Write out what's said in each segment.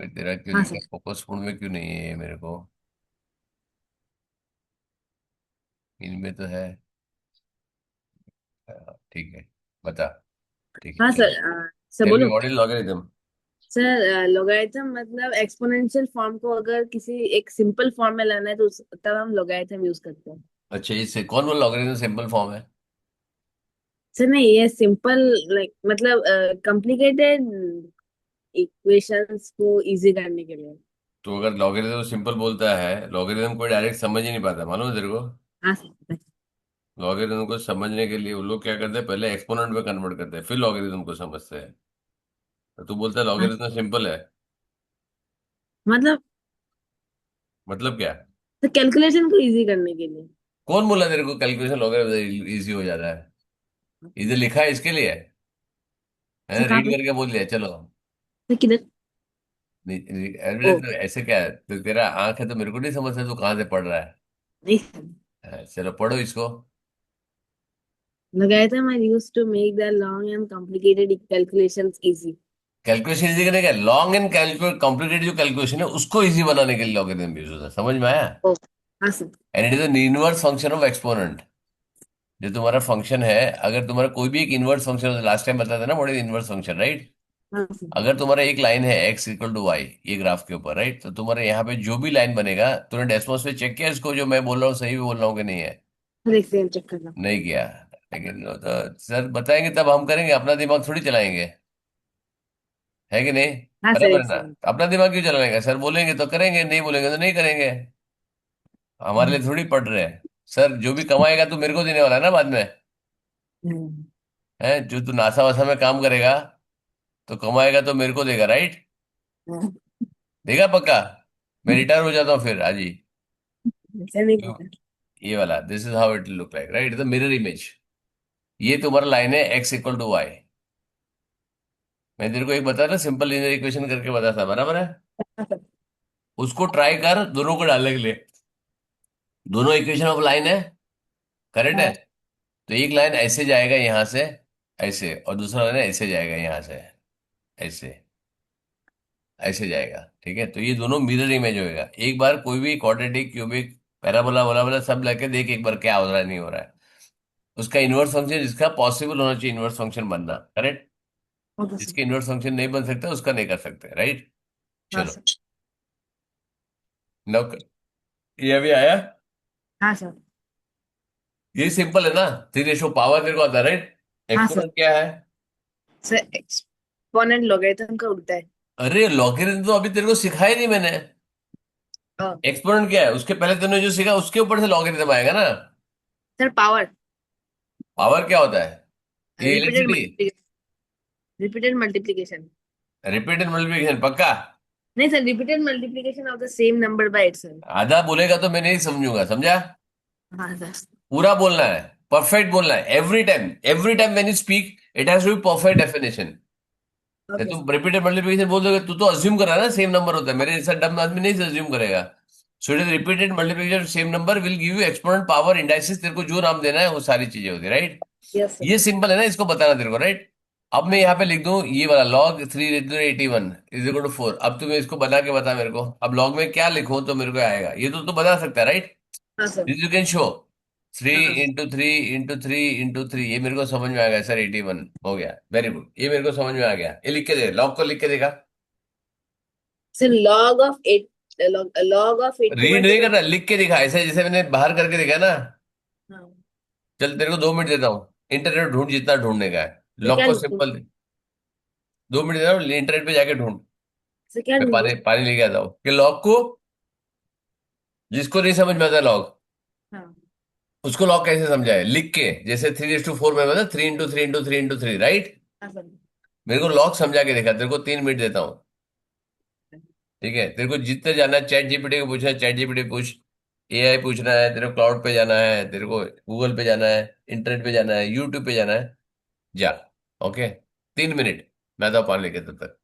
फिर तेरा क्यों हाँ नहीं सर। है, फोकस मोड में क्यों नहीं है ये मेरे को? इनमें तो है। ठीक है, बता। ठीक है, हाँ चल। सर। सर टेल मी बोलो। What is logarithm. Sir logarithm मतलब एक्सपोनेंशियल फॉर्म को अगर किसी एक सिंपल फॉर्म में लाना है तो तब हम लोगारिथम यूज करते हैं। अच्छा, इससे कौन बोला लॉगरिथम सिंपल फॉर्म है? सर नहीं, ये सिंपल लाइक मतलब कॉम्प्लिकेटेड इक्वेशंस को इजी करने के लिए। तो अगर लॉगरिथम सिंपल बोलता है, लॉगरिथम को डायरेक्ट समझ ही नहीं पाता, मालूम है तेरे को? हाँ सर। लॉगरिथम को समझने के लिए वो लोग क्या करते हैं, पहले एक्सपोनेंट में कन्वर्ट करते हैं, फिर लॉगरिथम को समझते हैं। तो तू बोलता है हाँ लॉगरिथम सिंपल है? मतलब मतलब क्या? तो कैलकुलेशन को इजी करने के लिए। कौन बोला तेरे को कैलकुलेशन लॉगरिथम इजी हो जाता है? इधर लिखा है इसके लिए है, सर कहाँ रीड पे? करके बोल दिया चलो। सर किधर? ओ। अरे तो ऐसे क्या है, तो तेरा आंख है तो मेरे को नहीं समझता तू कहाँ से पढ़ रहा है। नहीं सर। चलो पढ़ो इसको। logarithm are used to make the long and complicated calculations easy. Calculation easy करने का, लॉन्ग एंड कॉम्प्लिकेटेड जो कैलकुलेशन है उसको इजी बनाने के लिए लॉगरिथम यूज होता है, समझ में आया? ओ। हाँ sir. And it is an inverse function of exponent. जो तुम्हारा फंक्शन है, अगर तुम्हारा कोई भी एक इनवर्स फंक्शन, लास्ट टाइम बताया था ना what is inverse function, right? हाँ सर। अगर तुम्हारा एक लाइन है एक्स इक्वल टू वाई ये ग्राफ के ऊपर, राइट, तो तुम्हारे यहाँ पे जो भी लाइन बनेगा, तूने डेस्मोस पे चेक किया इसको, जो मैं बोल रहा हूँ सही भी बोल रहा हूँ कि नहीं है? सर एक सेकंड चेक करना। नहीं किया। लेकिन तो सर बताएंगे तब हम करेंगे, अपना दिमाग थोड़ी चलाएंगे, है कि नहीं? हाँ सर बराबर एक है ना? सेकंड। अपना दिमाग क्यों चलाएंगे? सर बोलेंगे तो करेंगे, नहीं बोलेंगे तो नहीं करेंगे। हमारे लिए थोड़ी पढ़ रहे हैं। सर जो भी कमाएगा तू मेरे को देने वाला है ना बाद में। है, जो तू नासा वासा में काम करेगा तो कमाएगा तो मेरे को देगा, राइट? देगा पक्का? मैं रिटायर हो जाता हूँ फिर आज ही। सर नहीं क्यों? पता। ये वाला this is how it look like, right, the mirror image. ये तुम्हारा लाइन है एक्स इक्वल टू वाई। मैं तेरे को एक बता रहा, सिंपल लीनियर इक्वेशन करके बता था, बराबर है? हाँ सर। उसको ट्राई कर दोनों को डालने के लिए। दोनों इक्वेशन ऑफ लाइन है, करेक्ट है? हाँ। तो एक लाइन ऐसे जाएगा यहां से, ऐसे, और दूसरा लाइन ऐसे जाएगा यहां से, ऐसे, ऐसे जाएगा, ठीक है? तो ये दोनों मिरर इमेज होएगा। एक बार कोई भी क्वाड्रेटिक, क्यूबिक, पैराबोला बोला बोला सब लेके देख एक बार क्या हो रहा है नहीं हो रहा है। उसका इनवर्स फंक्शन जिसका पॉसिबल होना चाहिए इनवर्स फंक्शन बनना, करेक्ट? Okay sir. जिसके इनवर्स फंक्शन नहीं बन सकता उसका नहीं कर सकते, राइट? हाँ चलो। सर। नौ, ये भी आया। हाँ सर। ये सिंपल है ना? थ्री रेशो पावर तेरे को आता है, राइट? हाँ सर। एक्सपोनेंट क्या है? सर एक्सपोनेंट लोगारिथम का उल्टा है। अरे लॉगरिथम तो अभी तेरे को सिखाया नहीं मैंने। हाँ। एक्सपोनेंट क्या है, उसके पहले तूने जो सीखा उसके ऊपर से लॉगरिथम आएगा ना। Sir power. पावर क्या होता है? ये repeated electricity. Multiplication. Repeated multiplication. Repeated multiplication, पक्का? नहीं sir, repeated multiplication of the same number by itself. आधा बोलेगा तो मैं नहीं समझूंगा, समझा? हाँ सर। पूरा बोलना है, परफेक्ट बोलना है, every time when you speak it has to be perfect definition. Okay तुम सर। रिपीटेड मल्टीप्लिकेशन बोल दोगे, तू तो अज्यूम कर रहा है ना सेम नंबर होता है, मेरे जैसा डम आदमी नहीं अज्यूम करेगा। So it is repeated multiplication same number will give you exponent power indices, तेरे को जो नाम देना है वो सारी चीजें होती है, राइट? Yes sir. ये सिंपल है ना, इसको बताना तेरे को, राइट? अब मैं हाँ यहाँ सर। पे लिख दूं ये वाला लॉग 381 इज इक्वल टू 4। अब तुम्हें इसको बना के बता मेरे को, अब लॉग में क्या लिखूं तो मेरे को आएगा, ये तो तू बता सकता है, राइट? हाँ sir. This you can show. Three हाँ into three into three into three, ये मेरे को समझ में आ गया सर, 81 हो गया, वेरी गुड, ये मेरे को समझ में आ गया। ये लिख के दे, लॉग को लिख के देखा। Sir log of eight, log of read 81 नहीं डिवाइड। करना, लिख के दिखा, ऐसे जैसे मैंने बाहर करके दिखा ना। हाँ। चल तेरे को 2 मिनट देता हूँ, इंटरनेट ढूंढ जितना ढूंढने का है। सर लॉग क्या को ढूंढूं? सिंपल, 2 मिनट देता हूँ, इंटरनेट पे जाके ढूंढ। सर क्या मैं ढूंढूं? पानी पानी लेके आता हूँ कि लॉग को, जिसको नहीं समझ में आता लॉग, हाँ। उसको लॉग कैसे समझाए, लिख के, जैसे 3:4 में बता, 3 इंटू 3 इंटू 3 इंटू 3, राइट? हाँ सर। मेरे को लॉग समझा के देखा, तेरे को 3 मिनट देता हूँ। ठीक है, तेरे को जितने जाना है, चैट जीपीटी को पूछना है, चैट जीपीटी पूछ। एआई पूछना है, तेरे को क्लाउड पे जाना है, तेरे को गूगल पे जाना है, इंटरनेट पे जाना है, यूट्यूब पे जाना है, जा। Okay, 3 minute. मैं तो पानी लेके तब तक।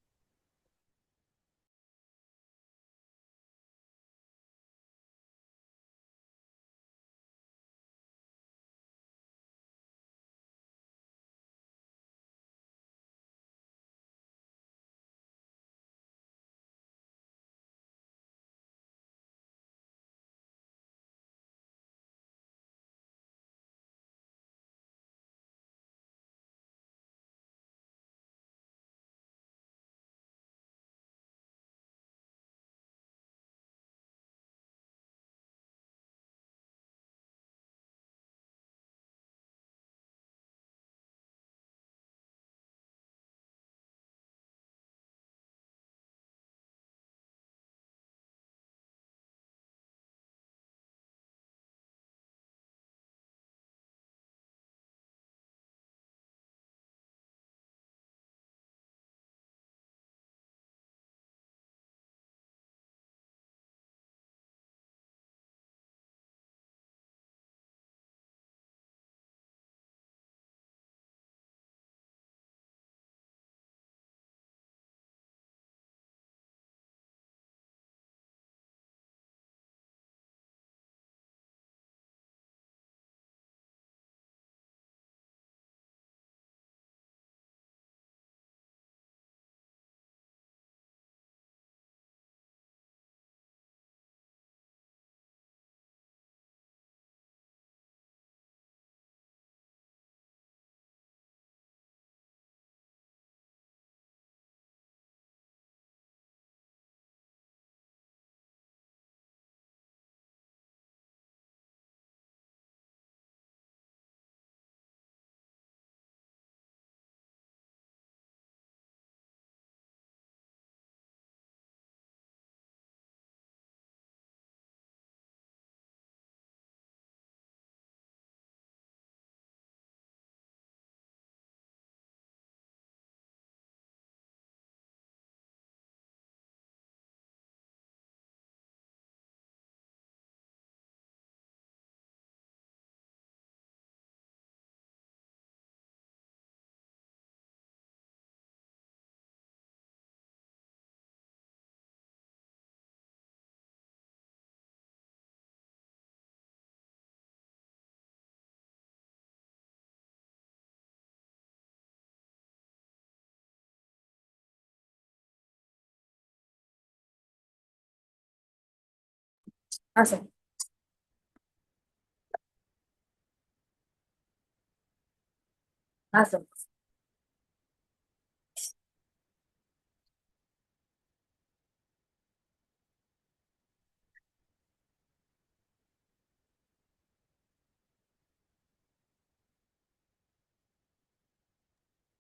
हाँ सर। हाँ सर।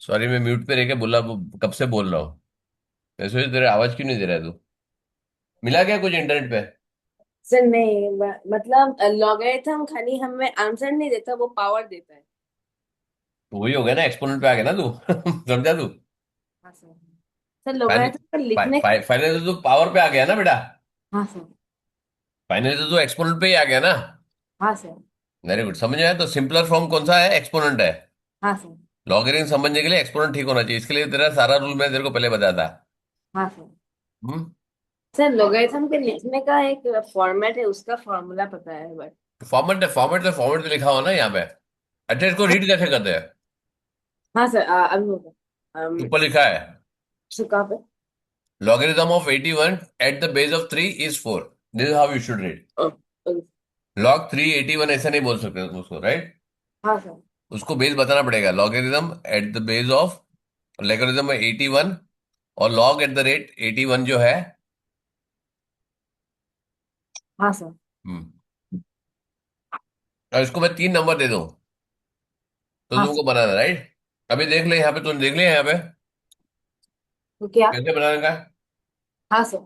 सॉरी, मैं म्यूट पे रह के बोला, कब से बोल रहा हूँ। मैं सोच तेरे आवाज क्यों नहीं दे रहा है तू? मिला क्या कुछ इंटरनेट पे? सर नहीं, मतलब लॉगरिथम खाली हमें आंसर नहीं देता, वो पावर देता है। तो वही हो गया ना, एक्सपोनेंट पे आ गया ना तू। समझा तू? हाँ सर। सर लॉगरिथम पर लिखने। फाइनल तो तू पावर पे आ गया ना बेटा। हाँ सर। फाइनल तो तू एक्सपोनेंट पे ही आ गया ना। हाँ सर। वेरी गुड, समझ आया। तो सिंपलर फॉर्म कौन सा है? एक्सपोनेंट है। हाँ सर। लॉगरिथम समझने के लिए एक्सपोनेंट ठीक होना चाहिए, इसके लिए तेरा सारा रूल मैं तेरे को पहले बताया था। हाँ सर। हम्म। सर लॉगरिथम के लिखने का एक फॉर्मेट है, उसका फॉर्मूला पता है बट। फॉर्मेट तो लिखा हो ना यहाँ पे। अच्छा, इसको रीड कैसे करते हैं? हाँ सर, अभी होगा। ऊपर लिखा है, सर कहाँ पे? Logarithm of 81 at the base of 3 is 4। This is how you should read. Oh, oh, log 381 ऐसा नहीं बोल सकते उसको, राइट? हाँ सर। उसको बेस बताना पड़ेगा, logarithm eight the base of, logarithm में 81 और लॉग एट द रेट 81 जो है। हाँ सर। हम्म। और इसको मैं 3 नंबर दे दूं तो हाँ तुमको सर। बनाना, राइट? अभी देख ले यहाँ पे, तुमने देख लिया यहाँ पे तो क्या? कैसे बनाने का? हाँ सर।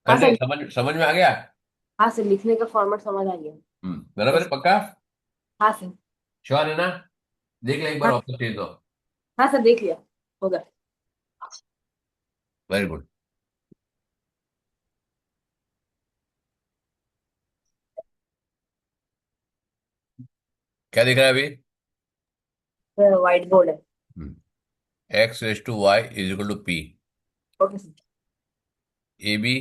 हाँ कर ले, सर। समझ समझ में आ गया? हाँ सर, लिखने का फॉर्मेट समझ आ गया। बराबर है, बस। पक्का? हाँ सर। श्योर है ना? देख ले एक बार हाँ। वापस चेंज तो। हाँ सर, देख लिया। होगा। Very good. क्या दिख रहा है अभी? सर व्हाइट बोर्ड है। X raise to y is equal to p okay sir. A b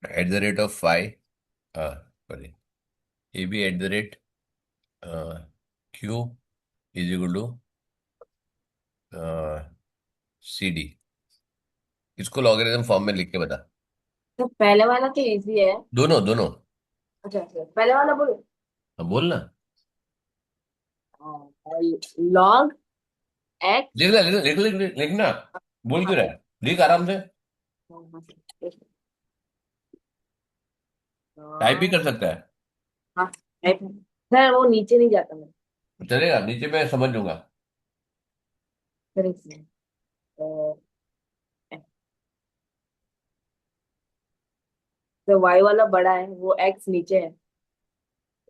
at the rate of five, sorry, a b at the rate q is equal to c d. इसको logarithm form में लिख के बता। तो पहले वाला तो easy है। दोनों दोनों। अच्छा सर, पहले वाला बोलो। हाँ, बोल ना। Log x. लिख ले, लिखना। बोल हाँ क्यों रहा सर। है? लिख आराम से। हाँ हाँ सर। टाइप भी हाँ। कर सकता है। हाँ, सर वो नीचे नहीं जाता मैं। चलेगा, नीचे मैं समझ लूंगा। सर इसमें तो वाई वाला बड़ा है, वो एक्स नीचे है।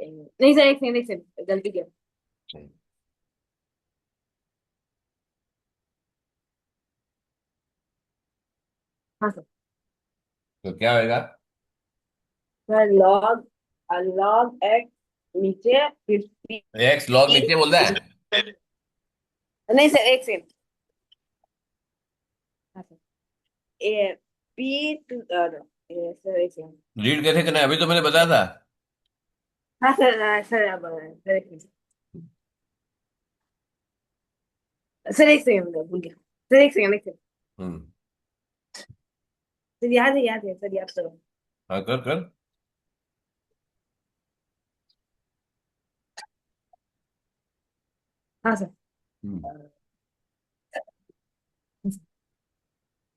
नहीं सर, एक सेकंड एक सेकंड, गलती किया। हाँ सर। तो क्या होएगा? सर लॉग, लॉग एक्स नीचे, फिर एक्स लॉग पी। नीचे बोलता है। नहीं सर, एक सेकंड। हाँ sir. A p two, sir एक सेकंड। रीड कैसे करना है अभी तो मैंने बताया था। हाँ सर, सर अब सर एक सेकंड। सर एक सेकंड, भूल गया। सर एक सेकंड एक सेकंड। हम्म। सर याद है सर, याद करो। हाँ, कर कर। हाँ sir. Hmm.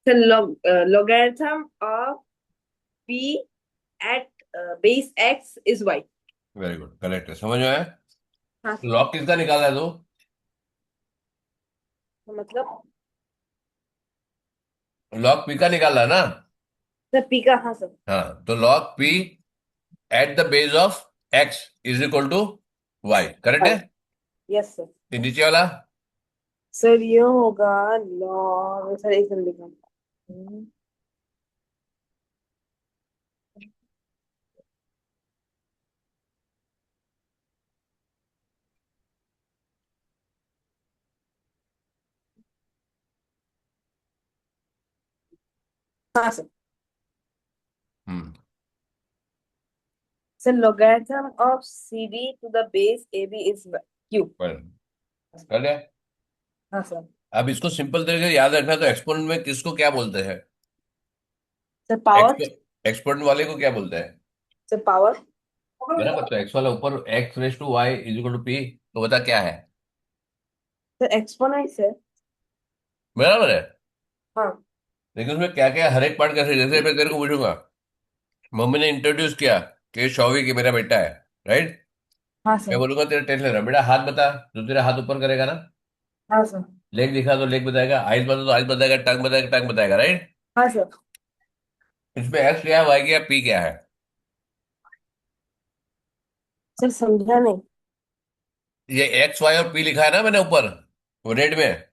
Sir logarithm of p at base x is y। Very good, correct है, समझ में आया? हाँ सर। लॉग किसका निकाला है तो? तो मतलब लॉग पी का निकाला है ना? सर p का, हाँ सर। हाँ, तो log p at the base of x is equal to y, correct y। है? Yes sir. ये नीचे वाला? सर ये होगा log, सर एक सेकंड लिखा। हाँ sir. Hmm. Sir logarithm of cd to the base ab is q। कर ले। हाँ सर। अब इसको सिंपल तरीके से याद रखना, तो एक्सपोनेंट में किसको क्या बोलते हैं? Sir power. एक्सपोनेंट वाले को क्या बोलते हैं? Sir power. बराबर, तो एक्स वाला ऊपर x raise to y is equal to p, तो बता क्या है। सर एक्सपोनेंट है। बराबर है। हाँ। लेकिन उसमें क्या क्या हर एक पार्ट कैसे, जैसे मैं तेरे को पूछूंगा, मम्मी ने इंट्रोड्यूस किया कि शौवी की मेरा बेटा है, राइट। हाँ मैं सर। बोलूंगा तेरा टेस्ट ले रहा बेटा, हाथ बता, जो तेरा हाथ ऊपर करेगा ना। हाँ सर। लेग दिखा तो लेग बताएगा, आइज बता तो आइज बताएगा, टंग बताएगा टंग बताएगा, राइट। हाँ सर। इसमें एक्स क्या है, वाई क्या है, पी क्या है। सर समझा नहीं। ये एक्स वाई और पी लिखा है ना मैंने ऊपर, वो रेड में।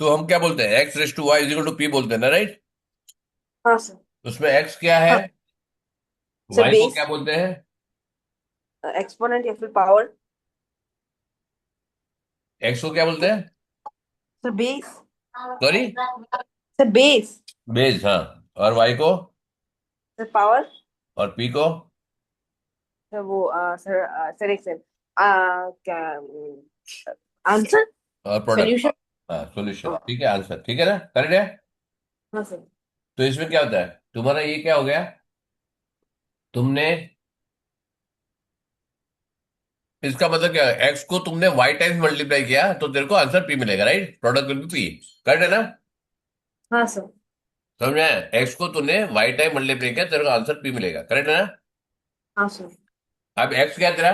तो हम क्या बोलते हैं, x raise to y is equal to p बोलते हैं ना, राइट। हाँ सर। उसमें एक्स क्या है, हाँ सर। वाई को बेस। क्या बोलते हैं। एक्सपोनेंट या फिर पावर। एक्स को क्या बोलते हैं, sir base. Sorry, sir base. Base, हाँ। और वाई को, सर पावर। और पी को, सर वो सर सर एक सेकंड। क्या आंसर। और प्रोडक्ट। सोल्यूशन। हाँ सॉल्यूशन, ठीक है, आंसर ठीक है ना, करेक्ट है। हाँ सर। तो इसमें क्या होता है, तुम्हारा ये क्या हो गया, तुमने, इसका मतलब क्या है, एक्स को तुमने वाई टाइम्स मल्टीप्लाई किया तो तेरे को आंसर पी मिलेगा, right, product will be P. Correct है ना। हाँ सर। समझ में आया, एक्स को तूने वाई टाइम मल्टीप्लाई किया, तेरे को आंसर पी मिलेगा, करेक्ट है ना। हाँ सर। अब एक्स क्या है तेरा,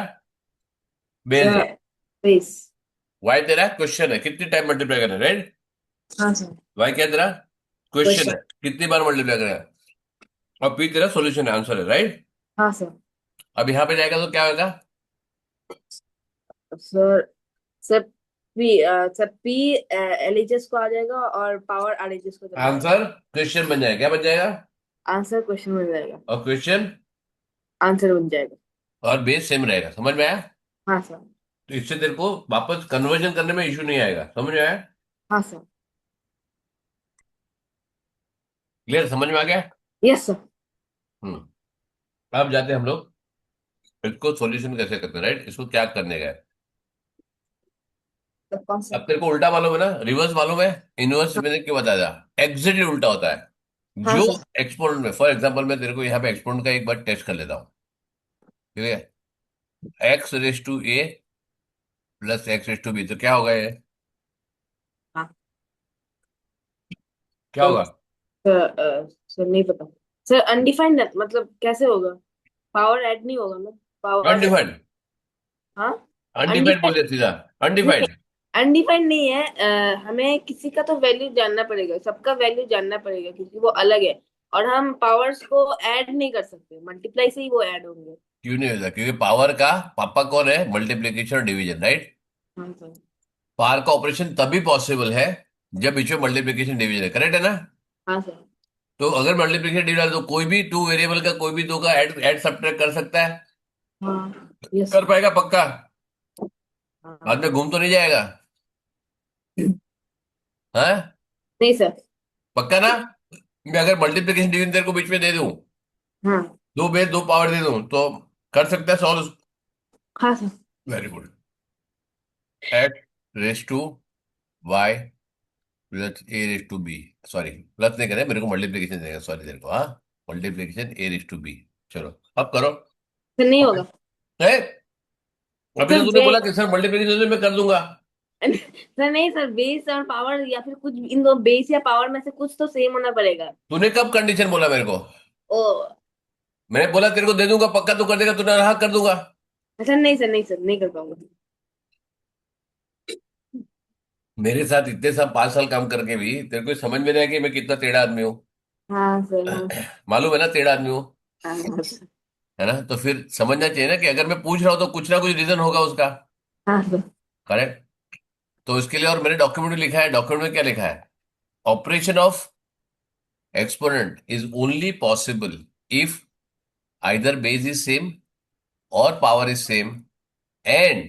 बेस है। Sir base. वाई तेरा क्वेश्चन है, कितनी टाइम मल्टीप्लाई करना है, राइट। हाँ सर। वाई क्या है तेरा, क्वेश्चन क्वेश्चन। है, कितनी बार मल्टीप्लाई करना है। और पी तेरा सॉल्यूशन है, आंसर है, राइट। हाँ सर। अब यहाँ पे जाएगा तो क्या होगा, sir sir P sir P LHS को आ जाएगा और पावर आरएचएस को चला जाएगा। आंसर क्वेश्चन बन जाएगा, क्या बन जाएगा, आंसर क्वेश्चन बन जाएगा। और क्वेश्चन आंसर बन जाएगा। और बेस सेम रहेगा, समझ में आया। हाँ सर। तो इससे तेरे को वापस कन्वर्जन करने में इशू नहीं आएगा, समझ में आया। हाँ सर। क्लियर, समझ में आ गया। Yes sir. हम्म। अब जाते हैं हम लोग, इसको सॉल्यूशन कैसे करते हैं, राइट, इसको क्या करने का है। सर कौन सा। अब तेरे को उल्टा मालूम है ना, रिवर्स मालूम है, इनवर्स मैंने क्यों बताया था, एग्जैक्टली उल्टा होता है। हाँ जो सर। एक्सपोनेंट में, फॉर एग्जांपल मैं तेरे को यहाँ पे एक्सपोनेंट का एक बार टेस्ट कर लेता हूँ, ठीक है। X raise to a plus x raise to b, तो क्या होगा ये, हाँ क्या सर। होगा। सर नहीं पता। सर अनडिफाइंड मतलब कैसे होगा। पावर ऐड नहीं होगा ना। पावर। अनडिफाइंड, हाँ। Undefined undefined. बोलिए सीधा, नहीं। अनडिफाइंड। अनडिफाइंड नहीं है। हमें किसी का तो वैल्यू जानना पड़ेगा, सबका वैल्यू जानना पड़ेगा क्योंकि वो अलग है। और हम पावर्स को ऐड नहीं कर सकते, मल्टीप्लाई से ही वो ऐड होंगे। क्यों नहीं होगा, क्योंकि पावर का पापा कौन है, मल्टीप्लीकेशन और डिवीजन, राइट। हाँ सर। पावर का ऑपरेशन तभी पॉसिबल है जब बीच में मल्टीप्लीकेशन डिवीजन है, करेक्ट है ना। हाँ सर। तो अगर मल्टीप्लिकेशन डिवाइड तो कोई भी टू वेरिएबल का कोई भी दो का ऐड ऐड सब्ट्रैक्ट कर सकता है, हाँ। यस कर सर। पाएगा पक्का, हाँ। बाद में घूम तो नहीं जाएगा, हाँ। नहीं सर। पक्का ना। मैं अगर मल्टीप्लिकेशन डिवीजन तेरे को बीच में दे दूं, हाँ। दो बेस दो पावर दे दूं, तो कर सकता है सॉल्व। हाँ sir. Very good. X raise to y plus a raise to b, sorry plus नहीं करे, मेरे को मल्टीप्लिकेशन देगा, सॉरी तेरे को, हाँ। Multiplication a raise to b, चलो अब करो। सर नहीं होगा। है, अभी तो सर तूने बोला बेस। कि सर मल्टीप्लिकेशन मैं कर दूंगा। सर नहीं सर, बेस और पावर या फिर कुछ इन दो बेस या पावर में से कुछ तो सेम होना पड़ेगा। तूने कब कंडीशन बोला मेरे को, ओ। मैंने बोला तेरे को दे दूंगा पक्का, तू कर देगा, तूने हाँ कर दूंगा। अच्छा नहीं सर, नहीं सर, नहीं कर पाऊंगा। मेरे साथ इतने सब 5 साल काम करके भी तेरे को समझ में नहीं आया कि मैं कितना टेढ़ा आदमी हूँ। हाँ सर। हाँ। मालूम है ना, टेढ़ा आदमी हूँ, हाँ सर। है ना। तो फिर समझना चाहिए ना कि अगर मैं पूछ रहा हूँ तो कुछ ना कुछ रीजन होगा उसका, हाँ सर। करेक्ट। तो इसके लिए, और मैंने डॉक्यूमेंट में लिखा है, डॉक्यूमेंट में क्या लिखा है, operation of exponent is only possible if either base is same और power is same and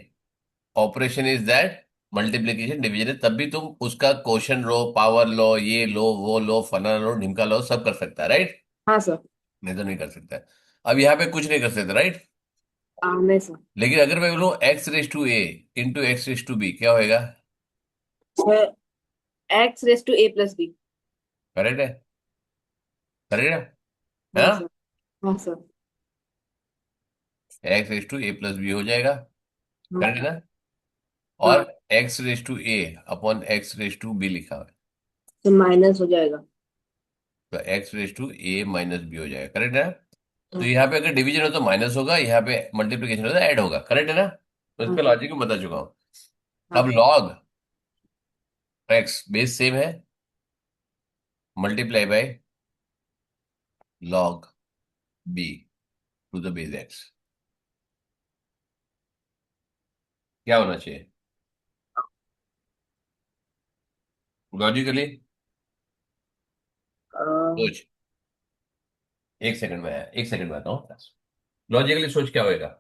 operation is that multiplication division है, तब भी तुम उसका क्वेश्चन लो, पावर लो, ये लो वो लो, फलाना लो ढिमका लो, सब कर सकता है, राइट। हाँ सर। नहीं तो नहीं कर सकता है। अब यहाँ पे कुछ नहीं कर सकते, राइट। हाँ नहीं सर। लेकिन अगर मैं बोलूँ x raise to a into x raise to b, क्या होएगा, sir x raise to a plus b. Correct है, करेक्ट है हाँ हाँ? सर। हाँ sir. X raise to a plus b हो जाएगा, हाँ। करेक्ट ना? और हाँ x raise to a upon x raise to b लिखा हुआ है, तो माइनस हो जाएगा। तो x raise to a minus b हो जाएगा, करेक्ट है ना? तो हाँ। यहाँ पे अगर डिवीजन हो तो माइनस होगा, यहाँ पे मल्टीप्लीकेशन हो तो ऐड होगा, करेक्ट है ना? तो हाँ इसका सर। लॉजिक मैं बता चुका हूँ। हाँ अब sir. Log x base same है, multiply by log b to the base x, क्या होना चाहिए लॉजिकली? अ, सोच, एक सेकंड में आया, एक सेकंड में आता हूँ। लॉजिकली सोच क्या होएगा?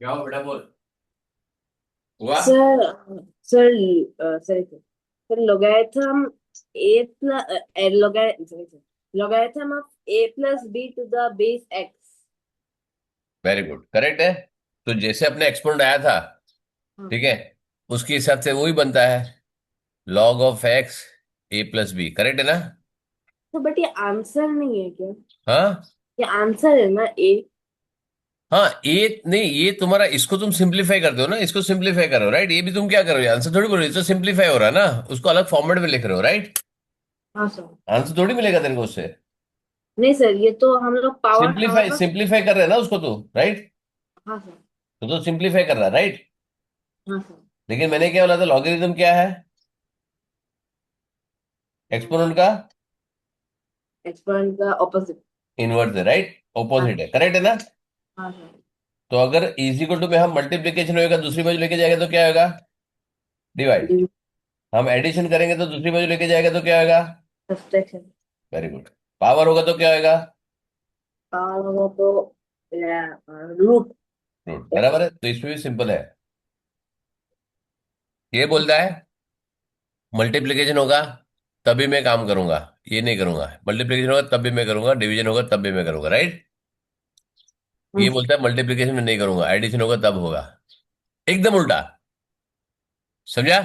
क्या हो बेटा, बोल। हुआ? Sir sir sir sir logarithm a plus logarithm of a plus b to the base x. Very good, correct है। तो जैसे अपने एक्सपोनेंट आया था, हाँ। ठीक है, उसके हिसाब से वही बनता है, log of x a plus b, correct है ना? तो बट ये आंसर नहीं है क्या? हाँ ये आंसर है ना ए? हाँ, ये नहीं, ये तुम्हारा, इसको तुम सिंप्लीफाई कर दो ना, इसको सिंप्लीफाई करो, राइट? ये भी तुम क्या करो, आंसर थोड़ी बोलो, ये तो सिंप्लीफाई हो रहा है ना, उसको अलग फॉर्मेट में लिख रहे हो, राइट? हाँ सर। आंसर थोड़ी मिलेगा तेरे को उससे। नहीं सर, ये तो हम लोग पावर हमारे सिंप्लीफाई पास। सिंप्लीफाई कर रहे हैं ना उसको तो, राइट? हाँ सर। तो सिंप्लीफाई कर रहा है, राइट? हाँ सर। लेकिन मैंने क्या बोला था, लॉगरिथम क्या है? एक्सपोनेंट का एक्सपोनेंट का ऑपोजिट। इनवर्स है, राइट? हाँ। ऑपोजिट है, करेक्ट है ना? हाँ सर। तो अगर इज इक्वल टू में हम मल्टीप्लीकेशन होएगा, दूसरी बाजू लेके जाएगा तो क्या होगा? डिवाइड। हम एडिशन करेंगे तो दूसरी बाजू लेके जाएगा तो क्या होगा? सब्सट्रैक्शन। Very good. पावर होगा तो क्या होगा? पावर होगा तो रूट। रूट, बराबर है, तो इसमें भी सिंपल है। ये बोलता है मल्टीप्लीकेशन होगा तभी मैं काम करूंगा, ये नहीं करूंगा, मल्टीप्लीकेशन होगा तब भी मैं करूंगा, डिवीजन होगा तब भी मैं करूंगा, राइट? ये बोलता है मल्टीप्लीकेशन में नहीं करूंगा, एडिशन होगा तब होगा, एकदम उल्टा। समझा?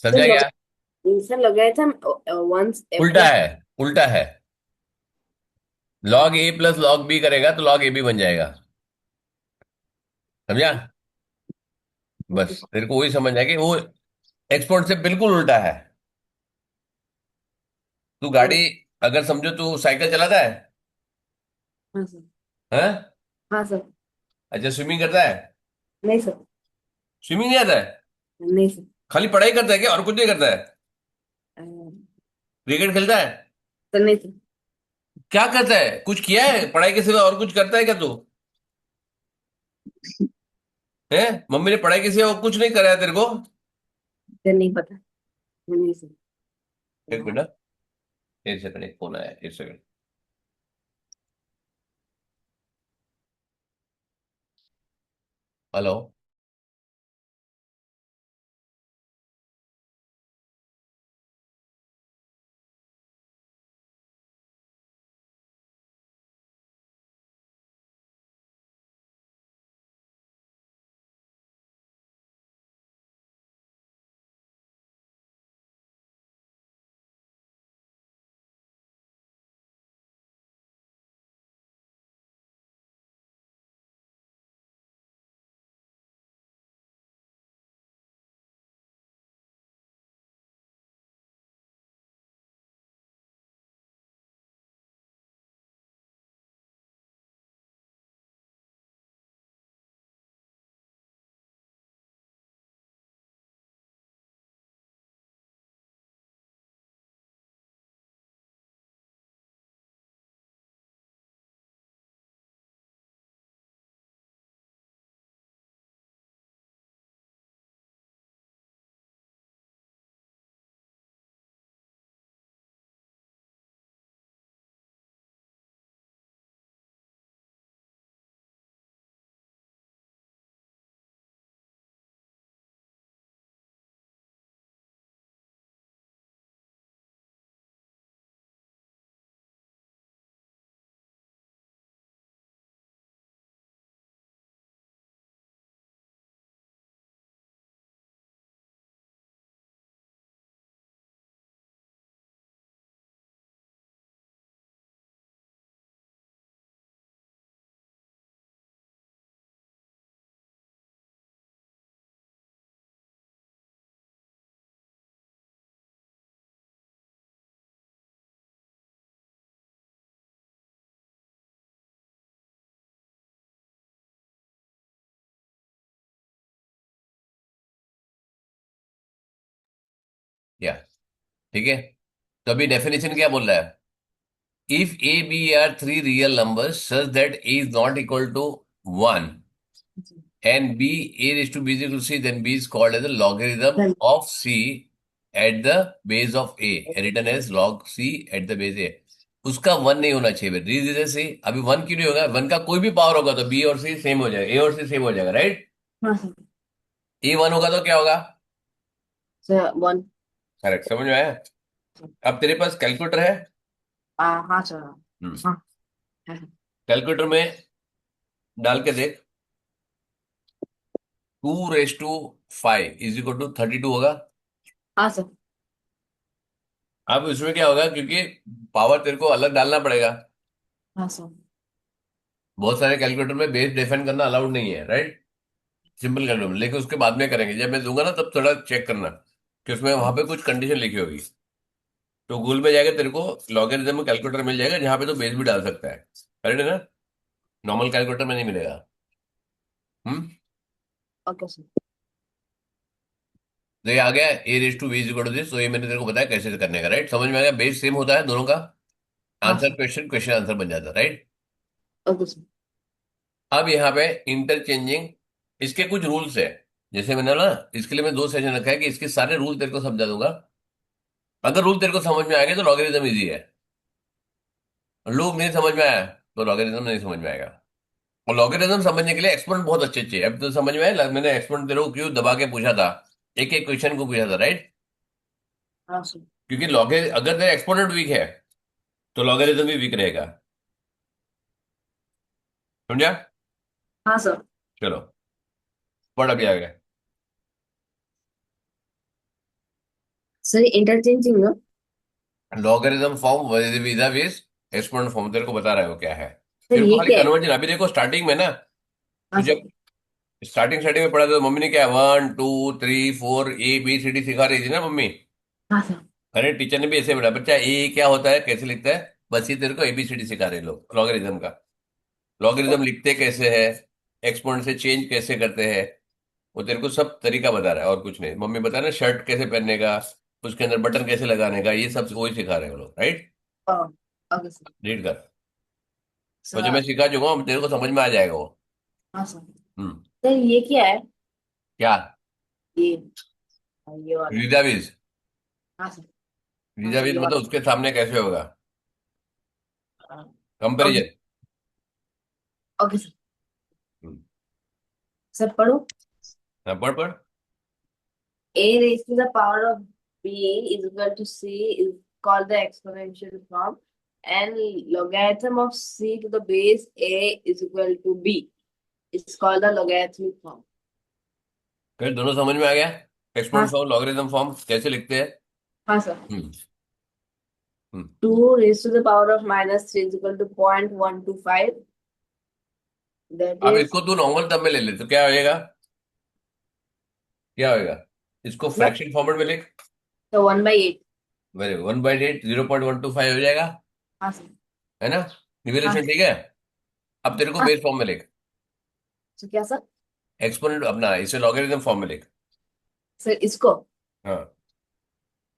समझा सर क्या? सर लगाए थे हम वंस ए उल्टा प्लस। है, उल्टा है। लॉग ए प्लस लॉग बी करेगा तो लॉग ए बी बन जाएगा। समझा? बस तेरे को वही समझ आया कि वो एक्सपोर्ट से बिल्कुल उल्टा है। तू गाड़ी, अगर समझो तू साइकिल चलाता है, हाँ सर। हैं? हाँ सर। अच्छा, स्विमिंग करता है? नहीं सर। स्विमिंग नहीं आता है? नहीं सर। खाली पढ़ाई करता है क्या, और कुछ नहीं करता है? अ, क्रिकेट खेलता है? सर नहीं सर। क्या करता है, कुछ किया है पढ़ाई के सिवा और कुछ करता है क्या तू? है, मम्मी ने पढ़ाई के सिवा और कुछ नहीं कराया तेरे को? सर नहीं पता। नहीं सर। एक मिनट। एक सेकंड, एक फोन आया, एक सेकंड। हेलो। या, ठीक है। तो अभी डेफिनेशन क्या बोल रहा है? If a b are three real numbers such that a is not equal to one and b a raised to b is equal to c, then b is called as the logarithm of c at the base of a, written as log c at the base a। उसका one नहीं होना चाहिए, reason से अभी one क्यों नहीं होगा? One का कोई भी पावर होगा तो बी और सी सेम हो जाएगा, ए और सी सेम हो जाएगा, राइट? हाँ सर। ए वन होगा तो क्या होगा? Sir one. करेक्ट, समझ में आया? अब तेरे पास कैलकुलेटर है? हाँ सर। हम्म। हाँ है सर। कैलकुलेटर में डाल के देख। 2 raised to 5 is equal to 32 होगा। हाँ सर। अब इसमें क्या होगा, क्योंकि पावर तेरे को अलग डालना पड़ेगा। हाँ सर। बहुत सारे कैलकुलेटर में बेस डिफाइन करना अलाउड नहीं है, राइट? सिंपल कैलकुलेटर में, लेकिन उसके बाद में करेंगे, जब मैं दूंगा ना तब थोड़ा चेक करना कि उसमें वहां पे कुछ कंडीशन लिखी होगी। तो गूगल में जाएगा, तेरे को लॉगरिथम में कैलकुलेटर मिल जाएगा जहां पे तो बेस भी डाल सकता है, करेक्ट है ना? नॉर्मल कैलकुलेटर में नहीं मिलेगा। हम्म। Okay sir. तो ये आ गया a raise to b is equal to this, तो ये मैंने तेरे को बताया कैसे करने का, राइट? समझ में आ गया? बेस सेम होता है दोनों का, हाँ answer sir. Question, question answer बन जाता है, राइट? Okay sir. अब यहाँ पे इंटरचेंजिंग, इसके कुछ रूल्स है। जैसे मैंने ना, इसके लिए मैं 2 सेशन रखा है कि इसके सारे रूल तेरे को समझा दूंगा। अगर रूल तेरे को समझ में आएगा तो लॉगरिथम इजी है, रूल नहीं समझ में आया तो लॉगरिथम नहीं समझ में आएगा। और लॉगरिथम समझने के लिए एक्सपोनेंट बहुत अच्छे अच्छे हैं। अब तो समझ में आया, मैंने एक्सपोनेंट तेरे को क्यों दबा के पूछा था, एक एक क्वेश्चन को पूछा था, राइट? हाँ सर। क्योंकि लॉगर अगर तेरा एक्सपोनेंट वीक है तो लॉगरिथम भी वीक रहेगा। समझा? हाँ सर। चलो, पढ़ अभी आ गया। Sir interchanging. लॉगरिथम फॉर्म विदा विज एक्सपोनेंट फॉर्म, तेरे को बता रहा है वो क्या है। सर तेरे को ये खाली क्या है? कन्वर्जन अभी देखो स्टार्टिंग में ना, हाँ तुझे सर। स्टार्टिंग स्टार्टिंग में पढ़ा था तो मम्मी ने क्या 1 2 3 4 A B C D सिखा रही थी ना मम्मी। हाँ सर। अरे टीचर ने भी ऐसे पढ़ा, बच्चा ए क्या होता है, कैसे लिखता है, बस ये तेरे को ABCD सिखा रहे हैं लोग लॉगरिथम का। लॉगरिथम लिखते कैसे है, एक्सपोनेंट से चेंज कैसे करते हैं, वो तेरे को सब तरीका बता रहा है और कुछ नहीं। मम्मी बता रहे शर्ट कैसे पहनने का, उसके अंदर बटन कैसे लगाने का, ये सब वही सिखा रहे हैं वो लोग, राइट? Okay sir. रीड कर। तो जब मैं सर। सिखा चुका हूँ तेरे को समझ में आ जाएगा वो। हाँ सर। हम्म। सर ये क्या है? क्या? ये। हाँ, ये वाला। रीडाविज। हाँ सर। हाँ vis-a-vis सर मतलब उसके सामने कैसे होगा? Okay comparison. Okay sir. Sir पढ़ो। हाँ, पढ़ पढ़। A raised to the power of B is equal to C is called the exponential form, and logarithm of C to the base A is equal to B is called the logarithmic form. फिर दोनों समझ में आ गया? हाँ exponent form, logarithm form कैसे लिखते हैं? हाँ sir. Hmm. Hmm. 2 raised to the power of minus 3 is equal to 0.125. That अब is इसको तू नॉर्मल टर्म में ले ले तो क्या होएगा? क्या होएगा? इसको मतलब फ्रैक्शन फॉर्मेट में लिख। तो 1/8। वेरी 1/8 0.125 हो जाएगा। हाँ सर। है ना? हाँ निवेलेशन ठीक है। अब तेरे को हाँ बेस फॉर्म में लिख। सर क्या सर? एक्सपोनेंट अपना इसे लॉगरिथम फॉर्म में लिख। सर इसको हाँ।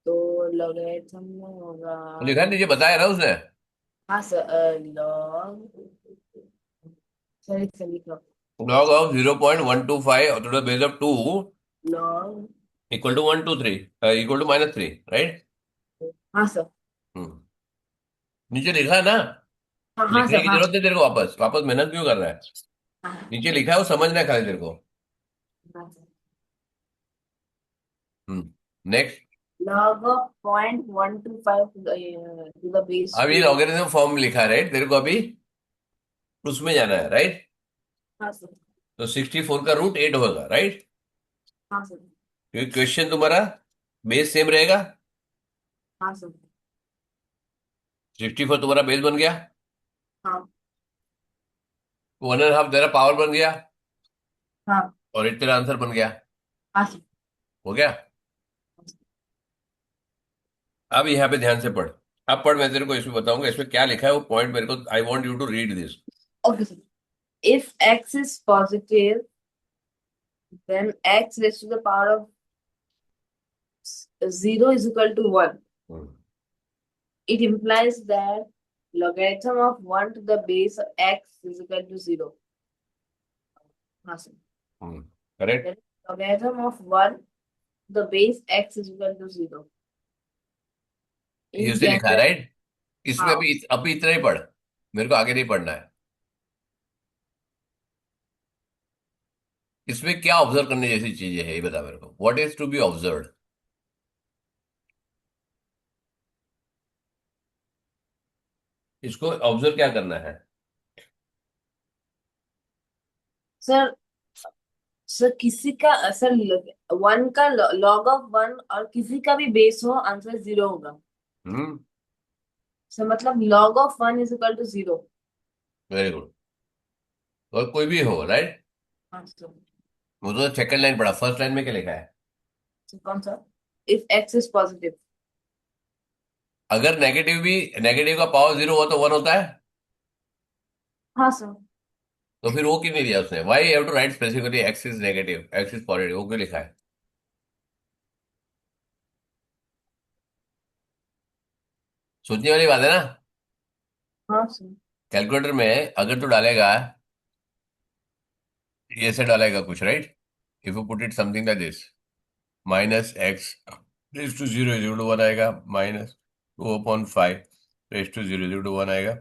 तो logarithm में होगा। तो लिखा नीचे बताया ना उसने। हाँ सर log सर एक से लिख लो। Log of 0.125 to the base of 2 log equal to 123 equal to -3, right? हाँ सर। हम्म। नीचे लिखा है ना। हाँ हाँ लिखने सर की हाँ जरूरत नहीं तेरे को, वापस वापस मेहनत क्यों कर रहा है? हाँ नीचे लिखा है वो समझना है खाली तेरे को। हाँ sir. Hmm. Next. log of 0.125 to the base अब ये 2। लॉगरिथम फॉर्म लिखा है, राइट? तेरे को अभी उसमें जाना है, राइट? हाँ सर। तो 64 का रूट 8 होगा, राइट? हाँ सर। क्योंकि क्वेश्चन तुम्हारा बेस सेम रहेगा। हाँ सर। 64 तुम्हारा बेस बन गया। हाँ 1.5 तेरा पावर बन गया। हाँ और 8 तेरा आंसर बन गया। हाँ सर। हो गया। अब यहाँ पे ध्यान से पढ़। अब पढ़, मैं तेरे को इसमें बताऊंगा इसमें क्या लिखा है वो पॉइंट मेरे को, I want you to read this. Okay sir. if x is positive then x raised to the power of 0 is equal to 1. It implies that logarithm of 1 to the base of x is equal to 0. हाँ sir. Correct. Then logarithm of 1 to the base x is equal to 0. ये In उसे लिखा है, general, right? इसमें हाँ अभी इतना ही पढ़। मेरे को आगे नहीं पढ़ना है। इसमें क्या ऑब्जर्व करने जैसी चीजें है ये बता मेरे को, what is to be observe? इसको ऑब्जर्व क्या करना है? सर। सर किसी का सर 1 का log ऑफ 1 और किसी का भी बेस हो आंसर 0 होगा। हम्म। सर मतलब log of 1 is equal to 0। Very good. और कोई भी हो, राइट? हाँ सर। वो तो सेकंड लाइन पढ़ा, फर्स्ट लाइन में क्या लिखा है? सर कौन सा? If x is positive. अगर नेगेटिव भी, नेगेटिव का पावर 0 हुआ तो 1 होता है। हाँ सर। तो फिर वो क्यों नहीं दिया उसने? Why have to write specifically x is negative, x is positive, वो क्यों लिखा है? सोचने वाली बात है ना। हाँ सर। कैलकुलेटर में अगर तू डालेगा, ये से डालेगा कुछ, right? If you put it something like this, -x raise to 0 is to 1 आएगा, -2/5 रेज टू 0 इज टू 1 आएगा।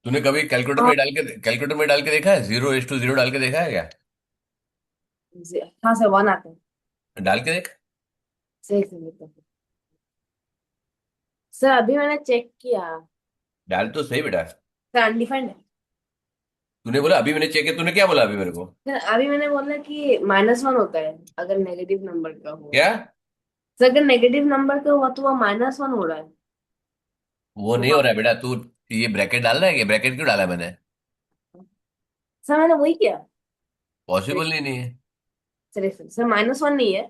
तूने कभी हाँ कैलकुलेटर में डाल के देखा है? 0 रेज टू 0 डाल के देखा है क्या? हाँ सर 1 आता है। डाल के देख। सही से लिखा। सर अभी मैंने चेक किया। डाल तो सही बेटा। सर अनडिफाइंड है। तूने बोला अभी मैंने चेक किया, तूने क्या बोला अभी मेरे को? सर अभी मैंने बोला कि -1 होता है अगर नेगेटिव नंबर का हुआ। क्या? सर अगर नेगेटिव नंबर का हुआ तो वो -1 हो रहा है। वो तो नहीं हो रहा है बेटा, तू ये ब्रैकेट डाल रहा है, कि ब्रैकेट क्यों डाला है मैंने? सर मैंने वही किया। सर पॉसिबल नहीं है। सर सर -1 नहीं है।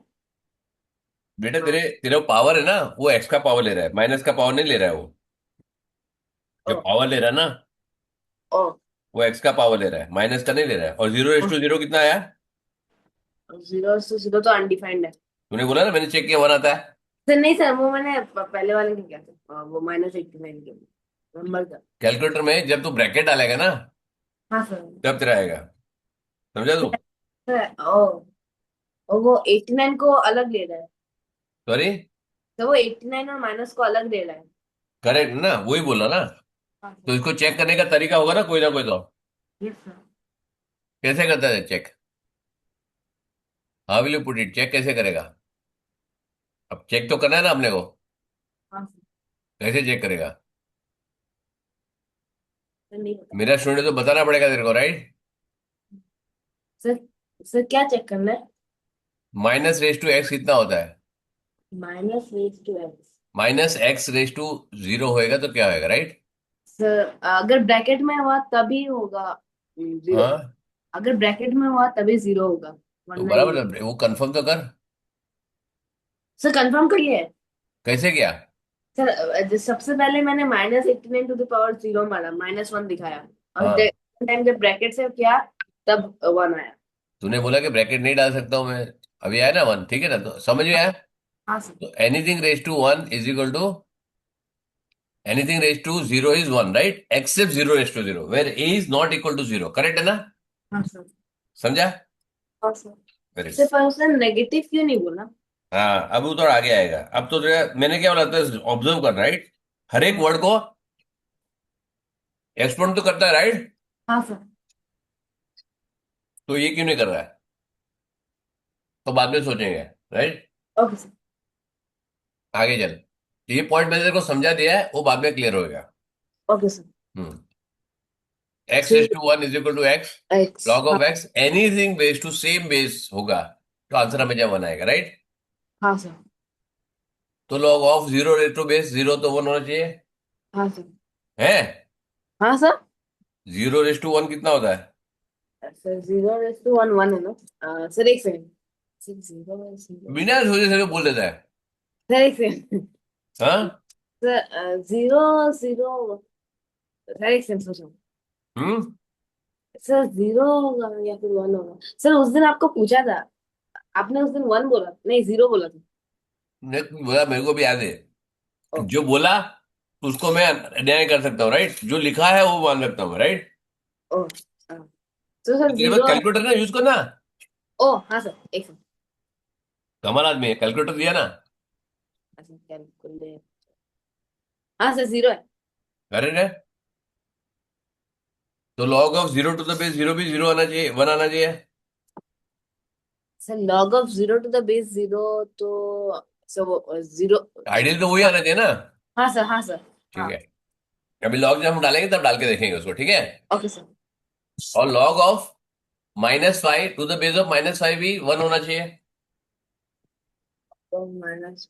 बेटा हाँ। तेरे तेरा पावर है ना, वो एक्स का पावर ले रहा है, माइनस का पावर नहीं ले रहा है वो। ओ जो पावर ले रहा है ना, ओ वो एक्स का पावर ले रहा है, माइनस का नहीं ले रहा है। और 0 रेज टू 0 कितना आया? 0 से 0 तो अनडिफाइंड है। तूने बोला ना, मैंने चेक किया 1 आता है। सर नहीं सर वो मैंने पहले वाले में किया था वो -89 के नंबर का। कैलकुलेटर में जब तू ब्रैकेट डालेगा ना, हाँ सर। तब तेरा आएगा। समझा तू? सर ओ वो 89 को अलग ले रहा है। सॉरी? तो वो 89 और माइनस को अलग दे रहा है। करेक्ट ना, वही बोला ना। हाँ तो सर। इसको चेक करने का तरीका होगा ना कोई तो। Yes sir. कैसे करता है check? How will you put it, check कैसे करेगा? अब चेक तो करना है ना अपने को। हाँ सर। कैसे चेक करेगा? सर नहीं पता। मेरा स्टूडेंट तो बताना पड़ेगा तेरे को, राइट? सर, सर क्या चेक करना है? माइनस रेस टू एक्स कितना होता है? Minus raise to x. Minus x raise to zero होएगा तो क्या होएगा, राइट? सर अगर ब्रैकेट में हुआ तभी होगा जीरो। हाँ, अगर ब्रैकेट में हुआ तभी जीरो होगा, तो वरना नहीं बराबर होगा। है, वो कंफर्म तो कर। सर कंफर्म करिए। कैसे किया? सर सबसे पहले मैंने -89 टू द पावर 0 मारा, -1 दिखाया। और हाँ, टाइम जब ब्रैकेट से किया तब 1 आया। तूने बोला कि ब्रैकेट नहीं डाल सकता हूं मैं। अभी आया ना वन, ठीक है ना, तो समझ में आया। हाँ सर। तो anything raise to one is equal to anything raise to zero is one, right, except zero raise to zero where a is not equal to zero, correct है ना? हाँ सर। समझा? हाँ सर। Very sir good. पर उसने negative क्यों नहीं बोला? हाँ, अब वो थोड़ा आगे आएगा। अब तो मैंने क्या बोला था, ऑब्जर्व कर, राइट? हर एक हाँ वर्ड को एक्सपोर्ट तो करता है, राइट? हाँ सर। तो ये क्यों नहीं कर रहा है? तो बाद में सोचेंगे, राइट? Okay sir. आगे चल, तो ये पॉइंट मैंने तेरे को समझा दिया है, वो बाद में क्लियर होएगा। Okay sir. Hmm. X raise ठीक to one is equal to x है। एक्स, लॉग हाँ। Of x, anything base to same base होगा तो आंसर हमें क्या बनाएगा, राइट? हाँ सर। तो log of zero raise to base zero तो वन होना चाहिए, हाँ सर। है? हाँ sir. Zero raise to one कितना होता है? सर 0 to 1 1 है ना? सर एक सेकंड। सर जीरो जीरो बिना सोचे समझे बोल देता है। सर एक सेकंड। हाँ। Sir zero zero. सर एक सेकंड सोचो। हम्म। सर जीरो होगा या फिर 1 होगा? सर उस दिन आपको पूछा था, आपने उस दिन 1 बोला नहीं, 0 बोला था। बोला, मेरे को भी याद है। ओ। जो बोला उसको मैं न्याय कर सकता हूँ, राइट? जो लिखा है वो मान सकता हूँ, राइट? ओ। हाँ। तो सर तेरे पास जीरो। कैलकुलेटर ना, यूज करना। ओ हाँ सर, एक सेकंड। कमाल आदमी है, कैलकुलेटर दिया ना। अच्छा कैलकुलेट। हाँ सर 0 है। अरे रे, तो log of zero to the base zero भी जीरो आना चाहिए, वन आना चाहिए। Sir log of 0 to the base 0 तो सर वो 0। आइडियल तो वही हाँ। आना चाहिए ना। हाँ सर। हाँ सर। ठीक हाँ। है, अभी लॉग जब हम डालेंगे तब डाल के देखेंगे उसको, ठीक है? Okay sir. और log of -5 to the base of -5 भी वन होना चाहिए। तो माइनस।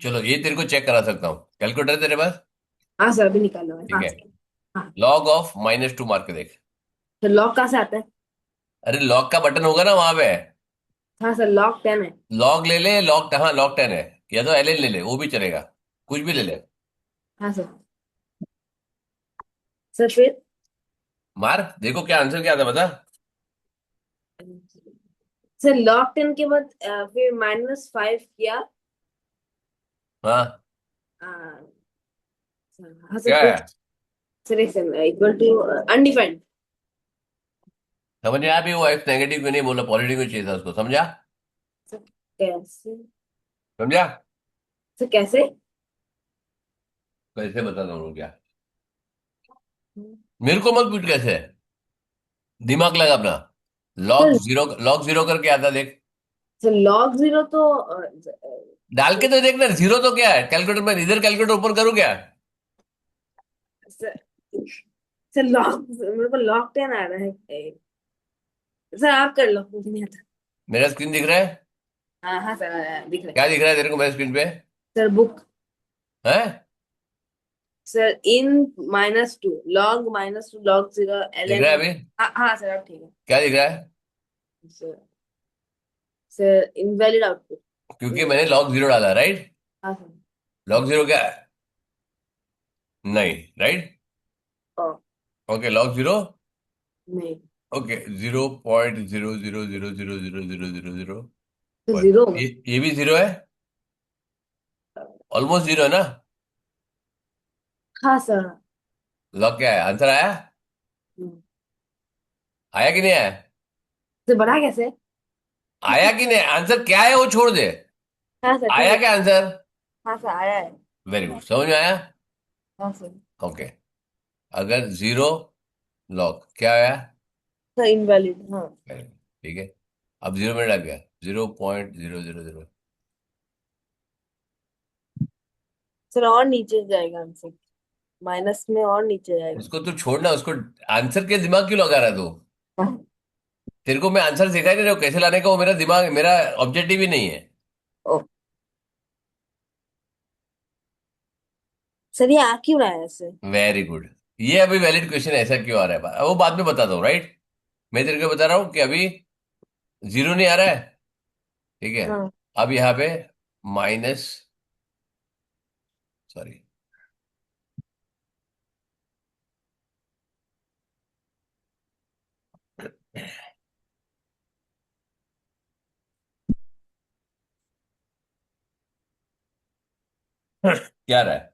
चलो, ये तेरे को चेक करा सकता हूँ, कैलकुलेटर तेरे पास? हाँ सर अभी निकालो है, ठीक हाँ है, सर। हाँ। log ऑफ -2 मार के देख। तो लॉग कहाँ से आता है? अरे लॉग का बटन होगा ना वहां पे। हाँ सर लॉग 10 है। लॉग ले ले, लॉग, हाँ लॉग 10 है। या तो एल ले ले, वो भी चलेगा, कुछ भी ले ले। हाँ सर। सर फिर। मार, देखो क्या आंसर क्या था, बता। सर लॉग 10 के बाद फिर -5 किया। हाँ, आ, हाँ सर क्या फिर। है? सर एक सेकंड, इक्वल टू अनडिफाइंड। समझ में आया भी, वो एक्स नेगेटिव क्यों नहीं बोला, पॉजिटिव क्यों चाहिए था उसको, समझा? सर कैसे? समझा? सर कैसे? कैसे बता रहा हूँ क्या? मेरे को मत पूछ कैसे, दिमाग लगा अपना। सर लॉग जीरो करके आता देख। सर लॉग 0 तो डाल के तो देखना, जीरो तो क्या है कैलकुलेटर में, इधर कैलकुलेटर ओपन करूँ क्या? सर सर लॉग, मेरे को लॉग 10 आ रहा है। सर आप कर लो, मुझे नहीं आता। मेरा स्क्रीन दिख रहा है? हाँ हाँ सर, दिख रहा है। क्या दिख रहा है तेरे को मेरे स्क्रीन पे? Sir book. है? सर इन -2 लॉग -2 लॉग 0 दिख ln। रहा है अभी? हाँ हाँ सर अब ठीक है। क्या दिख रहा है? Sir sir invalid output. क्योंकि मैंने लॉग जीरो डाला, राइट? हाँ सर। लॉग जीरो क्या है? नहीं, राइट? ओ। Okay, log zero. नहीं। ओके, 0.00000000। तो 0 होगा। ये भी जीरो है, ऑलमोस्ट जीरो है ना। हाँ सर। लॉग क्या है, आंसर आया? हम्म। आया कि नहीं आया? सर बढ़ा कैसे? आया कि नहीं, आंसर क्या है वो छोड़ दे। हाँ सर, ठीक आया है। क्या आंसर? हाँ सर, आया है। वेरी गुड, समझ में आया? हाँ सर। ओके। अगर जीरो लॉग क्या आया? सर इनवैलिड, हाँ। वेरी गुड, ठीक है। अब जीरो में लग गया, 0.000। सर और नीचे जाएगा आंसर, माइनस में और नीचे जाएगा। उसको तू छोड़ना, उसको आंसर के दिमाग क्यों लगा रहा है तू? हाँ। तेरे को मैं आंसर सिखा ही नहीं रहा हूं कैसे लाने का, वो मेरा दिमाग, मेरा ऑब्जेक्टिव ही नहीं है। ओ, सर ये आ क्यों रहा है ऐसे? Very good. ये अभी वैलिड क्वेश्चन ऐसा क्यों आ रहा है वो बाद में बता दो, राइट? मैं तेरे को बता रहा हूँ कि अभी जीरो नहीं आ रहा है, ठीक है। हाँ। अब यहाँ पे माइनस, सॉरी, क्या रहा है?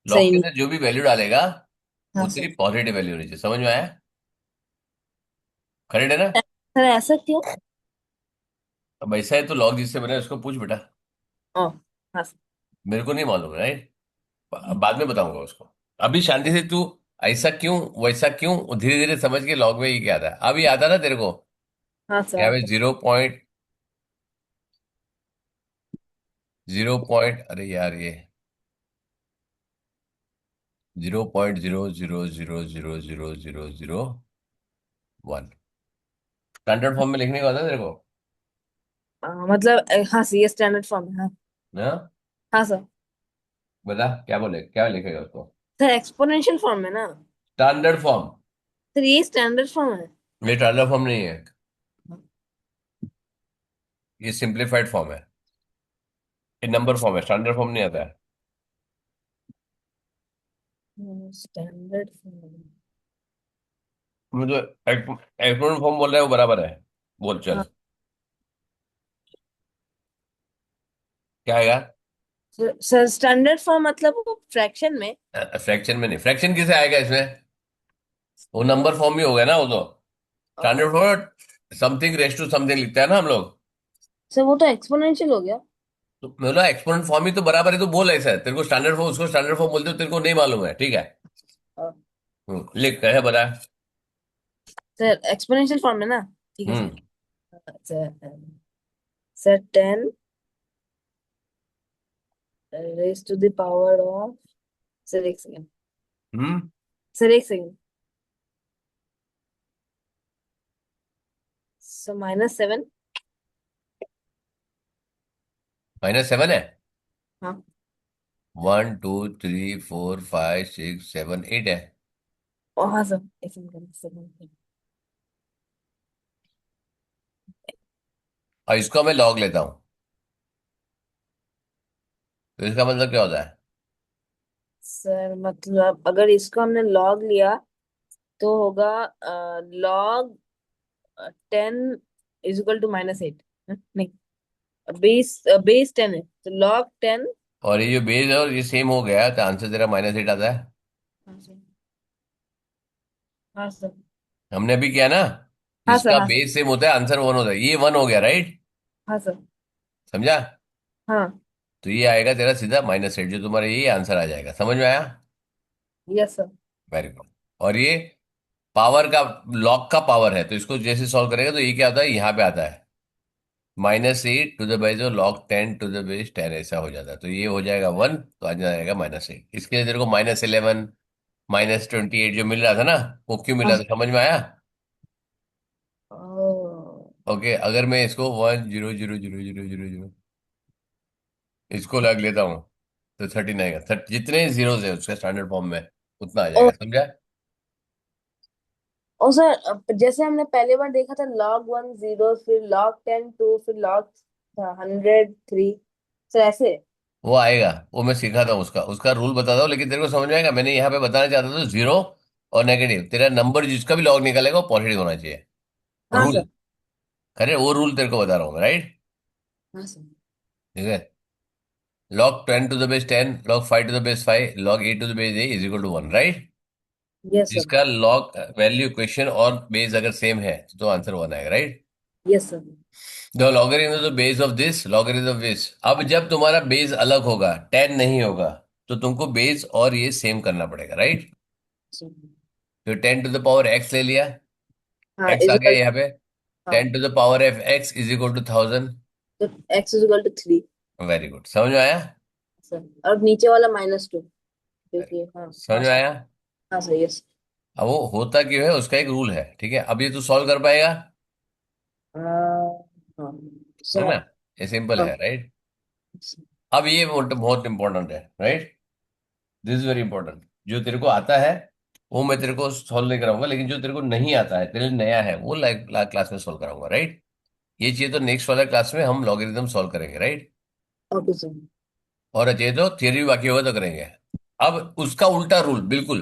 लॉग सही के नहीं। अंदर जो भी वैल्यू डालेगा हाँ वो तेरी सर। पॉजिटिव वैल्यू होनी चाहिए, समझ में आया? करेक्ट है ना? सर ऐसा क्यों? अब ऐसा है तो लॉग जिससे बना है उसको पूछ बेटा। ओ, हाँ सर। मेरे को नहीं मालूम, राइट? बाद में बताऊंगा उसको। अभी शांति से तू ऐसा क्यों, वैसा क्यों, धीरे धीरे समझ के लॉग में ये क्या आता है, अभी आता ना तेरे को? हाँ सर, यहाँ पे आता है। 0.0, अरे यार ये 0.00000001 स्टैंडर्ड फॉर्म में लिखने का होता है तेरे को मतलब हाँ सर, ये स्टैंडर्ड फॉर्म है, हाँ। ना? हाँ सर। बता क्या बोले, क्या लिखेगा उसको? सर एक्सपोनेंशियल फॉर्म है ना? Standard form. सर ये स्टैंडर्ड फॉर्म है। ये स्टैंडर्ड फॉर्म नहीं है, ये सिंप्लीफाइड फॉर्म है। ये नंबर फॉर्म है, स्टैंडर्ड फॉर्म नहीं आता है। Standard form. मुझे एक्सपोनेंट फॉर्म बोल रहा है वो बराबर है। बोल चल, हाँ क्या आएगा? सर, स्टैंडर्ड फॉर्म मतलब वो फ्रैक्शन में। फ्रैक्शन में नहीं, फ्रैक्शन किसे आएगा इसमें? वो नंबर फॉर्म ही हो गया ना वो तो। Standard form something raise to something लिखता है ना हम लोग। सर वो तो एक्सपोनेंशियल हो गया। तो मतलब एक्सपोनेंट फॉर्म ही तो बराबर है, तो बोल ऐसा है, तेरे को स्टैंडर्ड फॉर्म, उसको स्टैंडर्ड फॉर्म बोलते हो, तेरे को नहीं मालूम है, ठीक है। लिख है बता। सर एक्सपोनेंशियल फॉर्म है ना? ठीक है sir. Hmm. Sir, sir 10 raise to the power of, sir एक सेकेंड, हम्म। सर एक सेकेंड, सर -7। -7 है। हाँ। 1 2 3 4 5 6 7 8 है। ओ हाँ सर, एक सेकेंड। और इसको मैं लॉग लेता हूँ, तो इसका मतलब क्या होता है? सर मतलब अगर इसको हमने लॉग लिया तो होगा लॉग 10 इज इक्वल टू -8। नहीं, बेस बेस 10 है तो लॉग 10। और ये जो बेस है और ये सेम हो गया तो आंसर तेरा -8 आता है। हाँ सर। हाँ सर। हमने अभी किया ना, हाँ सर। जिसका हाँ सर। बेस सेम होता है आंसर वन होता है, ये वन हो गया, राइट? हाँ सर। समझा? हाँ। तो ये आएगा तेरा सीधा -8, जो तुम्हारा ये आंसर आ जाएगा, समझ में आया? Yes sir. Very good. और ये पावर का, लॉग का पावर है, तो इसको जैसे सॉल्व करेगा तो ये क्या होता है, यहाँ पे आता है -8 to the base log 10 to the base 10, ऐसा हो जाता है, तो ये हो जाएगा वन, तो आ जाएगा -8। इसके लिए तेरे को -11 -28 जो मिल रहा था ना, वो क्यों हाँ मिला था, समझ में आया? सर। ओके, अगर मैं इसको 1 0 0 0 0 0 0 इसको लग लेता हूँ तो 13 आएगा, जितने जीरोस है उसके स्टैंडर्ड फॉर्म में उतना आ ओ, जाएगा, समझा? ओ सर, जैसे हमने पहले बार देखा था log 1 0, फिर log 10 2, फिर log 100 3। सर ऐसे? वो आएगा, वो मैं सिखाता हूँ, उसका उसका रूल बताता हूँ, लेकिन तेरे को समझ में आएगा। मैंने यहाँ पे बताना चाहता था जीरो और नेगेटिव, तेरा नंबर जिसका भी लॉग निकलेगा वो पॉजिटिव होना चाहिए, हाँ रूल। सर। खैर वो रूल तेरे को बता रहा हूँ, राइट? हाँ सर। ठीक है। log 10 to the base 10, log 5 to the base 5, log 8 to the base 8 is equal to 1, right? Yes sir. जिसका लॉग वैल्यू इक्वेशन और बेस अगर सेम है तो आंसर वन आएगा, right? Yes sir. The logarithm of the base of this logarithm of this. अब जब तुम्हारा base अलग होगा, 10 नहीं होगा, तो तुमको बेस और ये सेम करना पड़ेगा, राइट? तो 10 टू द पावर x ले लिया, हाँ x आ गया इजिकल। यहाँ पे। हाँ 10 टू द पावर f(x) = 1000। तो x is equal to 3 very good, समझ में आया? सर। और नीचे वाला -2 वेरी क्योंकि गुड, हाँ। समझ हाँ में सर। आया? हाँ सर यस। अब वो होता क्यों है उसका एक रूल है, ठीक है? अब ये तू सॉल्व कर पाएगा? हाँ है ना? सर। ये सिंपल हाँ है, राइट? अब ये बहुत इंपॉर्टेंट है, right? This is very important. जो तेरे को आता है वो मैं तेरे को सॉल्व नहीं कराऊंगा, लेकिन जो तेरे को नहीं आता है, तेरे लिए नया है, वो लाइक क्लास में सॉल्व कराऊंगा, राइट? ये चाहिए तो नेक्स्ट वाला क्लास में हम लॉगरिथम सॉल्व करेंगे, राइट? Okay sir. और चाहिए तो थियरी भी बाकी होगा तो करेंगे। अब उसका उल्टा रूल बिल्कुल,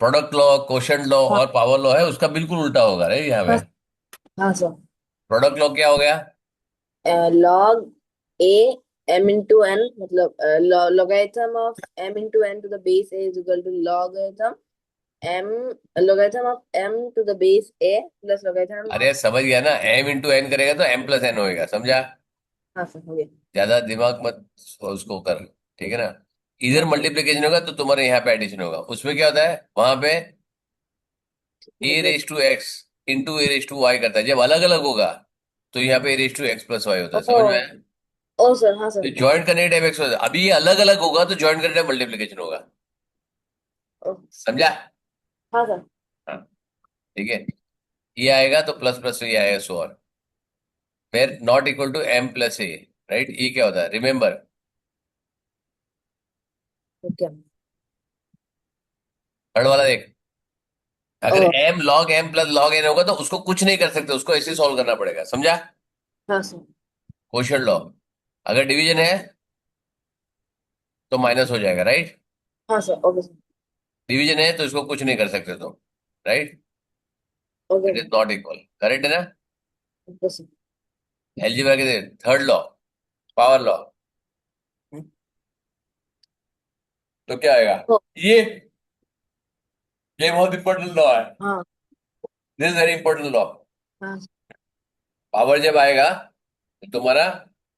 प्रोडक्ट लॉ, कोशेंट लॉ हाँ और पावर लॉ है, उसका बिल्कुल उल्टा होगा, राइट? यहाँ हाँ। पे हाँ सर। प्रोडक्ट लॉ क्या हो गया? Log a m into n मतलब logarithm of m into n to the base a is equal to logarithm m logarithm of m to the base a plus logarithm अरे of. समझ गया ना, m × n करेगा तो m+n होएगा, समझा? हाँ सर हो गया। ज्यादा दिमाग मत उसको कर, ठीक है ना? इधर हाँ सर। मल्टीप्लीकेशन होगा तो तुम्हारे यहाँ पे एडिशन होगा, उसमें क्या होता है वहां पे ए मतलब। Raise to x into a raise to y करता है। जब अलग अलग होगा तो यहाँ पे a⁻x+y होता है, ओ समझ में आया? ओ सर हाँ तो सर। ज्वाइंट करने के टाइम एक्स होता है, अभी ये अलग अलग होगा तो ज्वाइंट करने टाइम मल्टीप्लीकेशन होगा, ओ, समझा? हाँ सर। हाँ, ठीक है। ये आएगा तो प्लस प्लस ये आएगा, सो और फिर not equal to m+a, right? ये क्या होता है, रिमेंबर? ओके। थर्ड वाला देख, अगर ओ m log m+log n होगा तो उसको कुछ नहीं कर सकते, उसको ऐसे सॉल्व करना पड़ेगा, समझा? हाँ सर। क्वोशिएंट लॉ, अगर डिवीजन है तो माइनस हो जाएगा, राइट? हाँ सर ओके सर। डिवीजन है तो इसको कुछ नहीं कर सकते तुम, right? Okay it is not equal, correct है ना? Okay sir. एलजीब्रा के थर्ड लॉ, पावर लॉ, तो क्या आएगा? ओ, ये ये बहुत इंपॉर्टेंट लॉ है, हाँ this is very important law. हाँ पावर जब आएगा तो तुम्हारा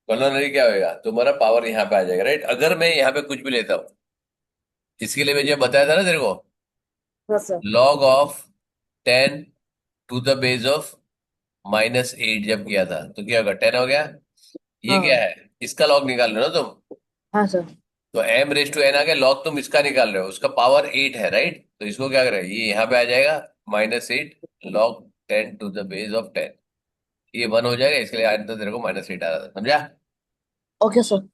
कॉलोनरी क्या होएगा, तुम्हारा पावर यहाँ पे आ जाएगा, राइट? अगर मैं यहाँ पे कुछ भी लेता हूँ, इसके लिए मुझे बताया था ना तेरे को, हाँ sir. Log of 10 to the base of -8 जब किया था तो क्या होगा, 10 हो गया। ये क्या हाँ है, इसका लॉग निकाल रहे हो ना तुम? हाँ सर। तो m⁻n आ गया, लॉग तुम इसका निकाल रहे हो, उसका पावर 8 है, राइट? तो इसको क्या करें, ये यहाँ पे आ जाएगा -8 log 10 to the base of 10। ये 1 हो जाएगा, इसके लिए आंसर तेरे को -8 आ रहा था, समझा? Okay sir.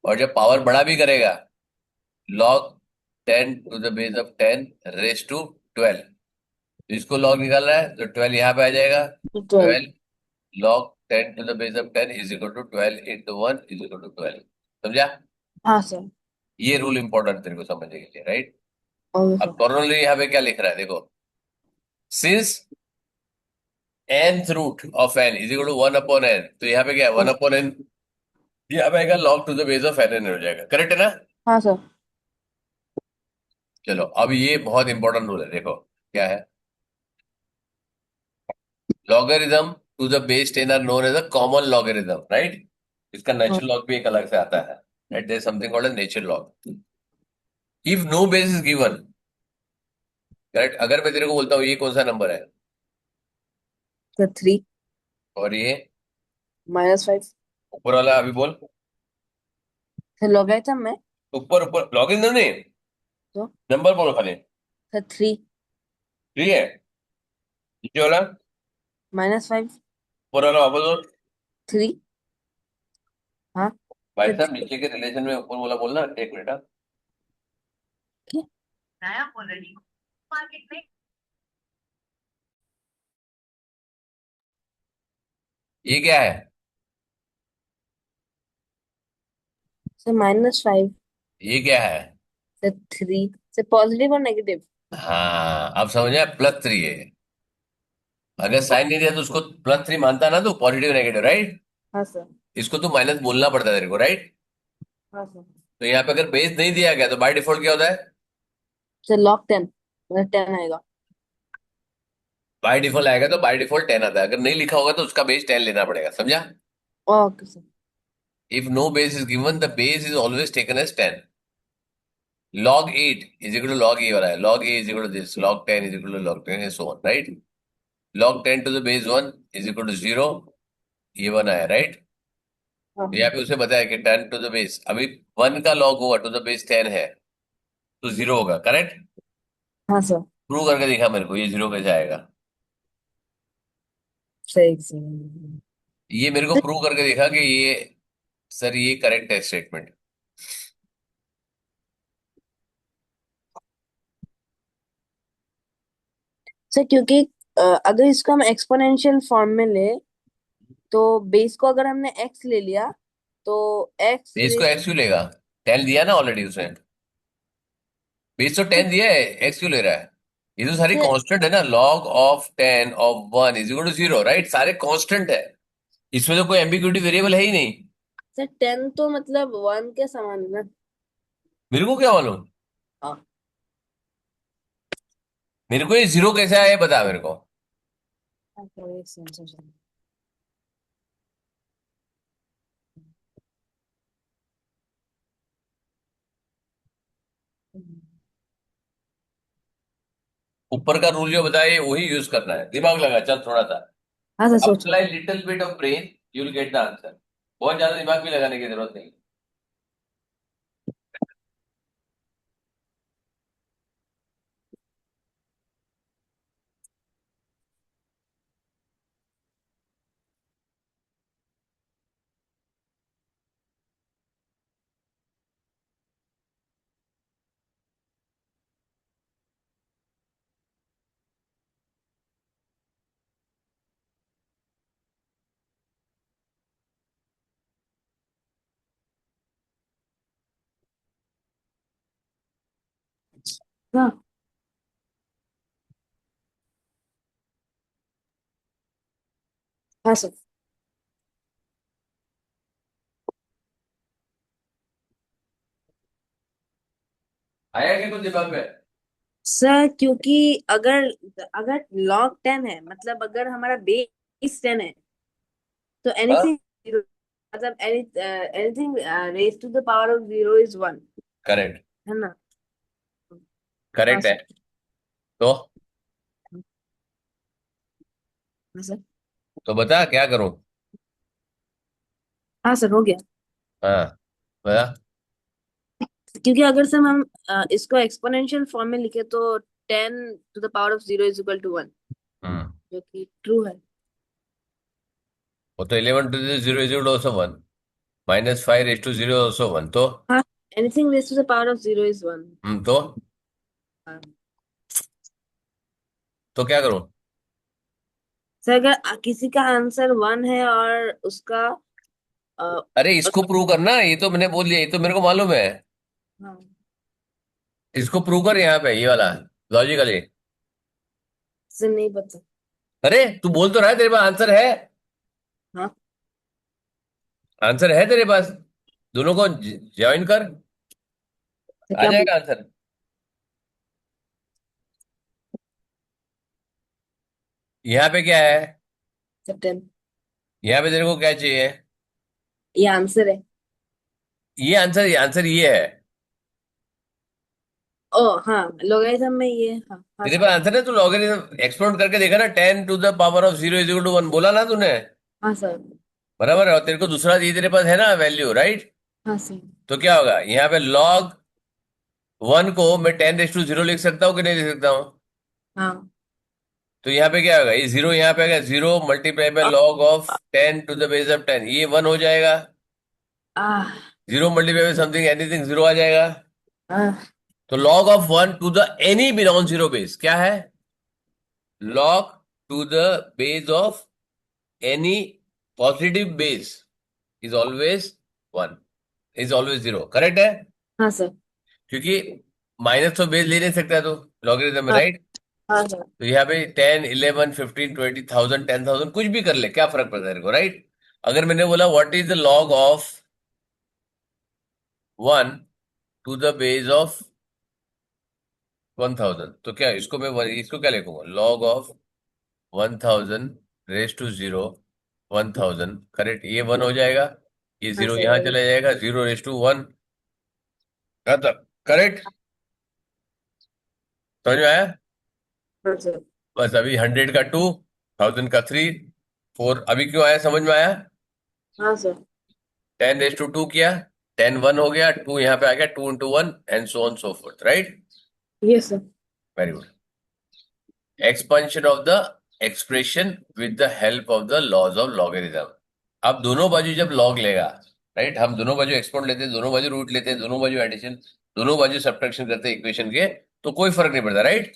और जब पावर बड़ा भी करेगा, log 10 to the base of 10 raise to 12, तो इसको लॉग निकाल रहा है तो 12 यहाँ पे आ जाएगा। 12। 12 log 10 to the base of 10 is equal to 12 × 1 is equal to 12, समझा? हाँ सर ये रूल इंपॉर्टेंट तेरे को समझने के लिए, राइट? ओके अब सर। कॉर्नरली यहाँ पे क्या लिख रहा है देखो, since nth root of n is equal to 1/n, तो यहाँ पे क्या है, हाँ 1/n, यहाँ पे आएगा log to the base of n हो जाएगा, करेक्ट है ना? हाँ सर। चलो अब ये बहुत इंपॉर्टेंट रूल है, देखो क्या है। Logarithm to the base 10 are known as a common logarithm, right? इसका हाँ नेचुरल लॉग भी एक अलग से आता है, right? There is something called as natural log. If no base is given, correct? अगर मैं तेरे को बोलता हूँ ये कौन सा नंबर है, सर 3 और ये -5। ऊपर वाला अभी बोल, सर लॉगरिथम में। ऊपर ऊपर लॉगरिथम नहीं, तो नंबर बोलो खाली। सर 3 ठीक है, नीचे वाला, -5 ऊपर वाला वापस बोल। 3। हाँ भाई सर साहब नीचे के रिलेशन में ऊपर वाला बोलना, एक मिनट हाँ। ठीक ये क्या है? सर -5 ये क्या है? सर 3 सर पॉजिटिव और नेगेटिव। हाँ, अब समझ में, +3 है। अगर साइन नहीं दिया तो उसको +3 मानता ना, तो पॉजिटिव नेगेटिव, राइट? हाँ सर। इसको तो माइनस बोलना पड़ता है तेरे को, राइट? हाँ सर। तो यहाँ पे अगर बेस नहीं दिया गया तो बाय डिफॉल्ट क्या होता है? सर लॉग 10 मतलब 10 आएगा। बाय डिफॉल्ट आएगा तो बाय डिफॉल्ट 10 आता है, अगर नहीं लिखा होगा तो उसका बेस 10 लेना पड़ेगा, समझा? Okay sir. If no base is given the base is always taken as 10। log 8 is equal to log a हो रहा है, log a is equal to this, log 10 is equal to log 10 and so on, right? log 10 to the base 1 is equal to 0, ये 1 आया, right? हाँ तो यहाँ पे उसे बताया कि 10 टू द बेस, अभी 1 का log होगा टू द बेस 10 है तो 0 होगा, करेक्ट? हाँ सर। प्रूव करके दिखा मेरे को, ये 0 कैसे आएगा? सही सही। ये मेरे को प्रूव करके दिखा कि ये, सर ये करेक्ट है स्टेटमेंट। सर क्योंकि अगर इसको हम एक्सपोनेंशियल फॉर्म में ले, तो बेस को अगर हमने एक्स ले लिया, तो एक्स बेस को रेस। एक्स क्यों लेगा? 10 दिया ना ऑलरेडी उसने, बेस तो 10 दिया है, एक्स क्यों ले रहा है? ये तो सारी सर कांस्टेंट है ना, log of 10 of 1 is equal to 0, right? सारे कांस्टेंट है, इसमें तो कोई एम्बिग्यूटी वेरिएबल है ही नहीं। सर 10 तो मतलब 1 के समान है ना। मेरे को क्या मालूम? हाँ। मेरे को ये 0 कैसे आया ये बता मेरे को। Okay, एक सेकंड सर। ऊपर का रूल जो बताया वही यूज करना है, दिमाग लगा चल थोड़ा सा। हाँ सर सोचो। Apply little bit of brain, you will get the answer. बहुत ज्यादा दिमाग भी लगाने की जरूरत नहीं। हाँ। हाँ सर। आया क्या कुछ दिमाग में? सर क्योंकि अगर अगर log 10 है, मतलब अगर हमारा बेस 10 है, तो हाँ, एनीथिंग जीरो, मतलब anything raise to the power of zero is one, correct. है ना। हाँ करेक्ट है। सर। तो हाँ सर। तो बता क्या करूं? हाँ सर हो गया। हाँ, बता। क्योंकि अगर सर हम इसको एक्सपोनेंशियल फॉर्म में लिखे, तो 10 to the power of 0 is equal to 1, hmm. जो कि ट्रू है। वो तो 11 to 0 is equal to 1, -5 raise to 0 also 1, तो हाँ, anything raise to the power of 0 is 1। तो क्या करूं? सर अगर किसी का आंसर 1 है और उसका अ, अरे इसको प्रूव करना, ये तो मैंने बोल दिया, ये तो मेरे को मालूम है। हाँ इसको प्रूव कर यहाँ पे, ये वाला लॉजिकली। सर नहीं पता। अरे तू बोल तो रहा है तेरे पास आंसर है। हाँ आंसर है तेरे पास, दोनों को ज्वाइन कर, तो आ क्या बोल। जाएगा आंसर। यहाँ पे क्या है? सर 10, यहाँ पे तेरे को क्या चाहिए? ये आंसर है। ये आंसर ये है। ओ हाँ, लोगरिथम में ये। हाँ हाँ तेरे सर। पास आंसर है, तू लॉगरिथम एक्सप्लोर करके देखा ना, 10 to the power of 0 is equal to 1 बोला ना तूने? हाँ सर। बराबर है, और तेरे को दूसरा ये तेरे पास है ना वैल्यू, राइट? हाँ सर। तो क्या होगा यहाँ पे, log 1 को मैं 10 to 0 लिख सकता हूँ कि नहीं लिख सकता हूँ? हाँ। तो यहाँ पे क्या होगा, ये 0 यहाँ पे आएगा, 0 multiply bye log of 10 to the base of 10, ये 1 हो जाएगा। Ah 0 multiply by something anything 0 आ जाएगा। आह। तो log of 1 to the any non zero base क्या है? log to the base of any positive base is always 1, is always 0, correct है? हाँ सर। क्योंकि माइनस तो बेस ले नहीं सकता तो लॉगरिथम में, हाँ। राइट? हाँ सर। तो यहाँ पे 10 11 15 20,000 10,000 कुछ भी कर ले, क्या फर्क पड़ता है तेरे को, राइट? अगर मैंने बोला what is the log of 1 to the base of 1000, तो क्या इसको मैं इसको क्या लिखूंगा, log of 1000 raise to 0, 1000 correct, ये 1 हो जाएगा, ये हाँ 0 सर। यहाँ चला जाएगा, 0 रेस टू 1, करेक्ट। समझ में आया? हाँ सर। बस अभी 100 का 2, 1000 का 3, 4, अभी क्यों आया समझ में आया? हाँ सर। 10 रेस टू 2 किया, 10 1 हो गया, 2 यहाँ पे आ गया, 2 into 1 and so on so forth, right? Yes sir. Very good. Expansion of the expression with the help of the laws of logarithm. अब दोनों बाजू जब लॉग लेगा, राइट, हम दोनों बाजू एक्सपोनेंट लेते हैं, दोनों बाजू रूट लेते हैं, दोनों बाजू एडिशन, दोनों बाजू सब्ट्रैक्शन करते हैं इक्वेशन के, तो कोई फर्क नहीं पड़ता, राइट?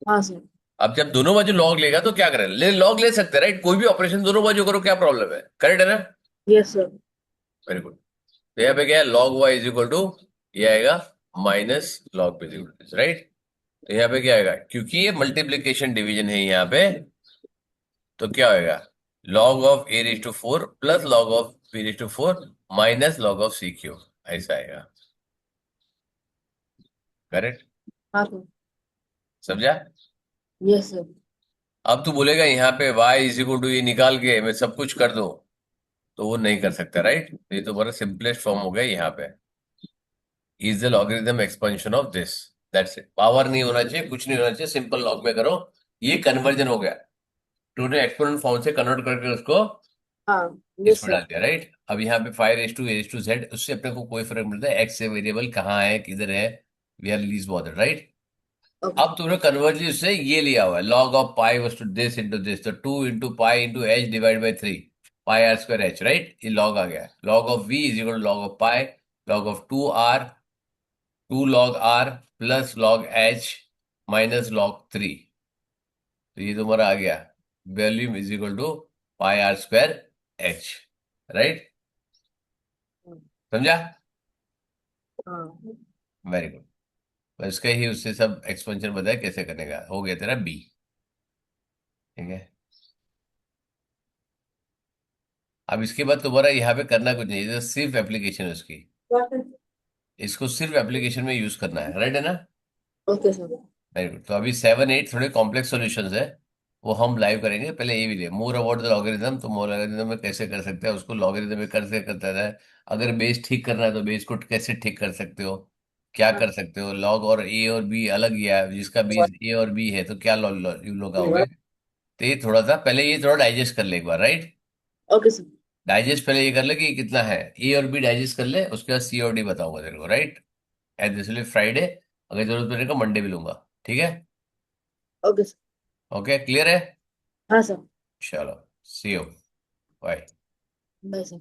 हाँ सर। अब जब दोनों बाजू लॉग लेगा तो क्या करें, लॉग ले सकते हैं, राइट? कोई भी ऑपरेशन दोनों बाजू करो, क्या प्रॉब्लम है, करेक्ट है ना? Yes sir. Very good. तो यहाँ पे क्या है, log y is equal to, ये आएगा माइनस लॉग बी, राइट? तो यहाँ पे क्या आएगा, क्योंकि ये मल्टीप्लीकेशन डिवीजन है यहाँ पे, तो क्या होएगा, log of a raise to 4 plus log of b raise to 4 minus log of c q, ऐसा आएगा, करेक्ट? हाँ सर। समझा? Yes sir. अब तू बोलेगा यहाँ पे y इज इक्वल टू, ये निकाल के मैं सब कुछ कर दूं, तो वो नहीं कर सकता, राइट? ये तो बड़ा सिंपलेस्ट फॉर्म हो गया यहाँ पे, is the logarithm expansion of this, that's it. Power नहीं होना चाहिए, कुछ नहीं होना चाहिए, सिंपल लॉग में करो, ये कन्वर्जन हो गया, तूने एक्सपोनेंट फॉर्म से कन्वर्ट करके उसको हाँ। यस इसमें सर। डाल दिया, राइट? अब यहाँ पे 5 रेज टू जेड, उससे अपने को कोई फर्क नहीं पड़ता है एक्स से वेरिएबल कहाँ है किधर है, we are least bothered, right? Okay. अब तुमने कन्वर्जली उससे ये लिया हुआ है, log of pi was to this into this, तो 2 into pi into h divide by 3, pi r square h, right? ये लॉग आ गया, log of V is equal to log of pi, log of 2 r, 2 log r plus log h minus log 3, तो ये तुम्हारा आ गया, volume is equal to pi r square h, right? समझा? हाँ। Very good. बस इसका ही उससे सब एक्सपेंशन बताया कैसे करने का, हो गया तेरा बी, ठीक है? अब इसके बाद तुम्हारा यहाँ पे करना कुछ नहीं, ये तो सिर्फ एप्लीकेशन है उसकी, इसको सिर्फ एप्लीकेशन में यूज करना है, राइट है ना? Okay sir. Very good. तो अभी 7 8 थोड़े कॉम्प्लेक्स सॉल्यूशंस है, वो हम लाइव करेंगे, पहले ये भी ले मोर अबाउट द लॉगरिथम, तो मोर लॉगरिथम में कैसे कर सकते हैं उसको, लॉगरिथम में कैसे करता है, अगर बेस ठीक करना है तो बेस को कैसे ठीक कर सकते हो, क्या कर सकते हो, लॉग और ए और बी अलग ही है, जिसका बेस ए और बी है तो क्या लगाओगे, तो ये थोड़ा सा पहले ये थोड़ा डाइजेस्ट कर ले एक बार, राइट? Okay sir. डाइजेस्ट पहले ये कर ले कि कितना है, ए और बी डाइजेस्ट कर ले, उसके बाद सी और डी बताऊंगा तेरे को, राइट? एट दिस फ्राइडे, अगर जरूरत पड़ेगा मंडे भी लूंगा, ठीक है? Okay sir. ओके, क्लियर है? हाँ सर। चलो, see you, bye. Bye sir.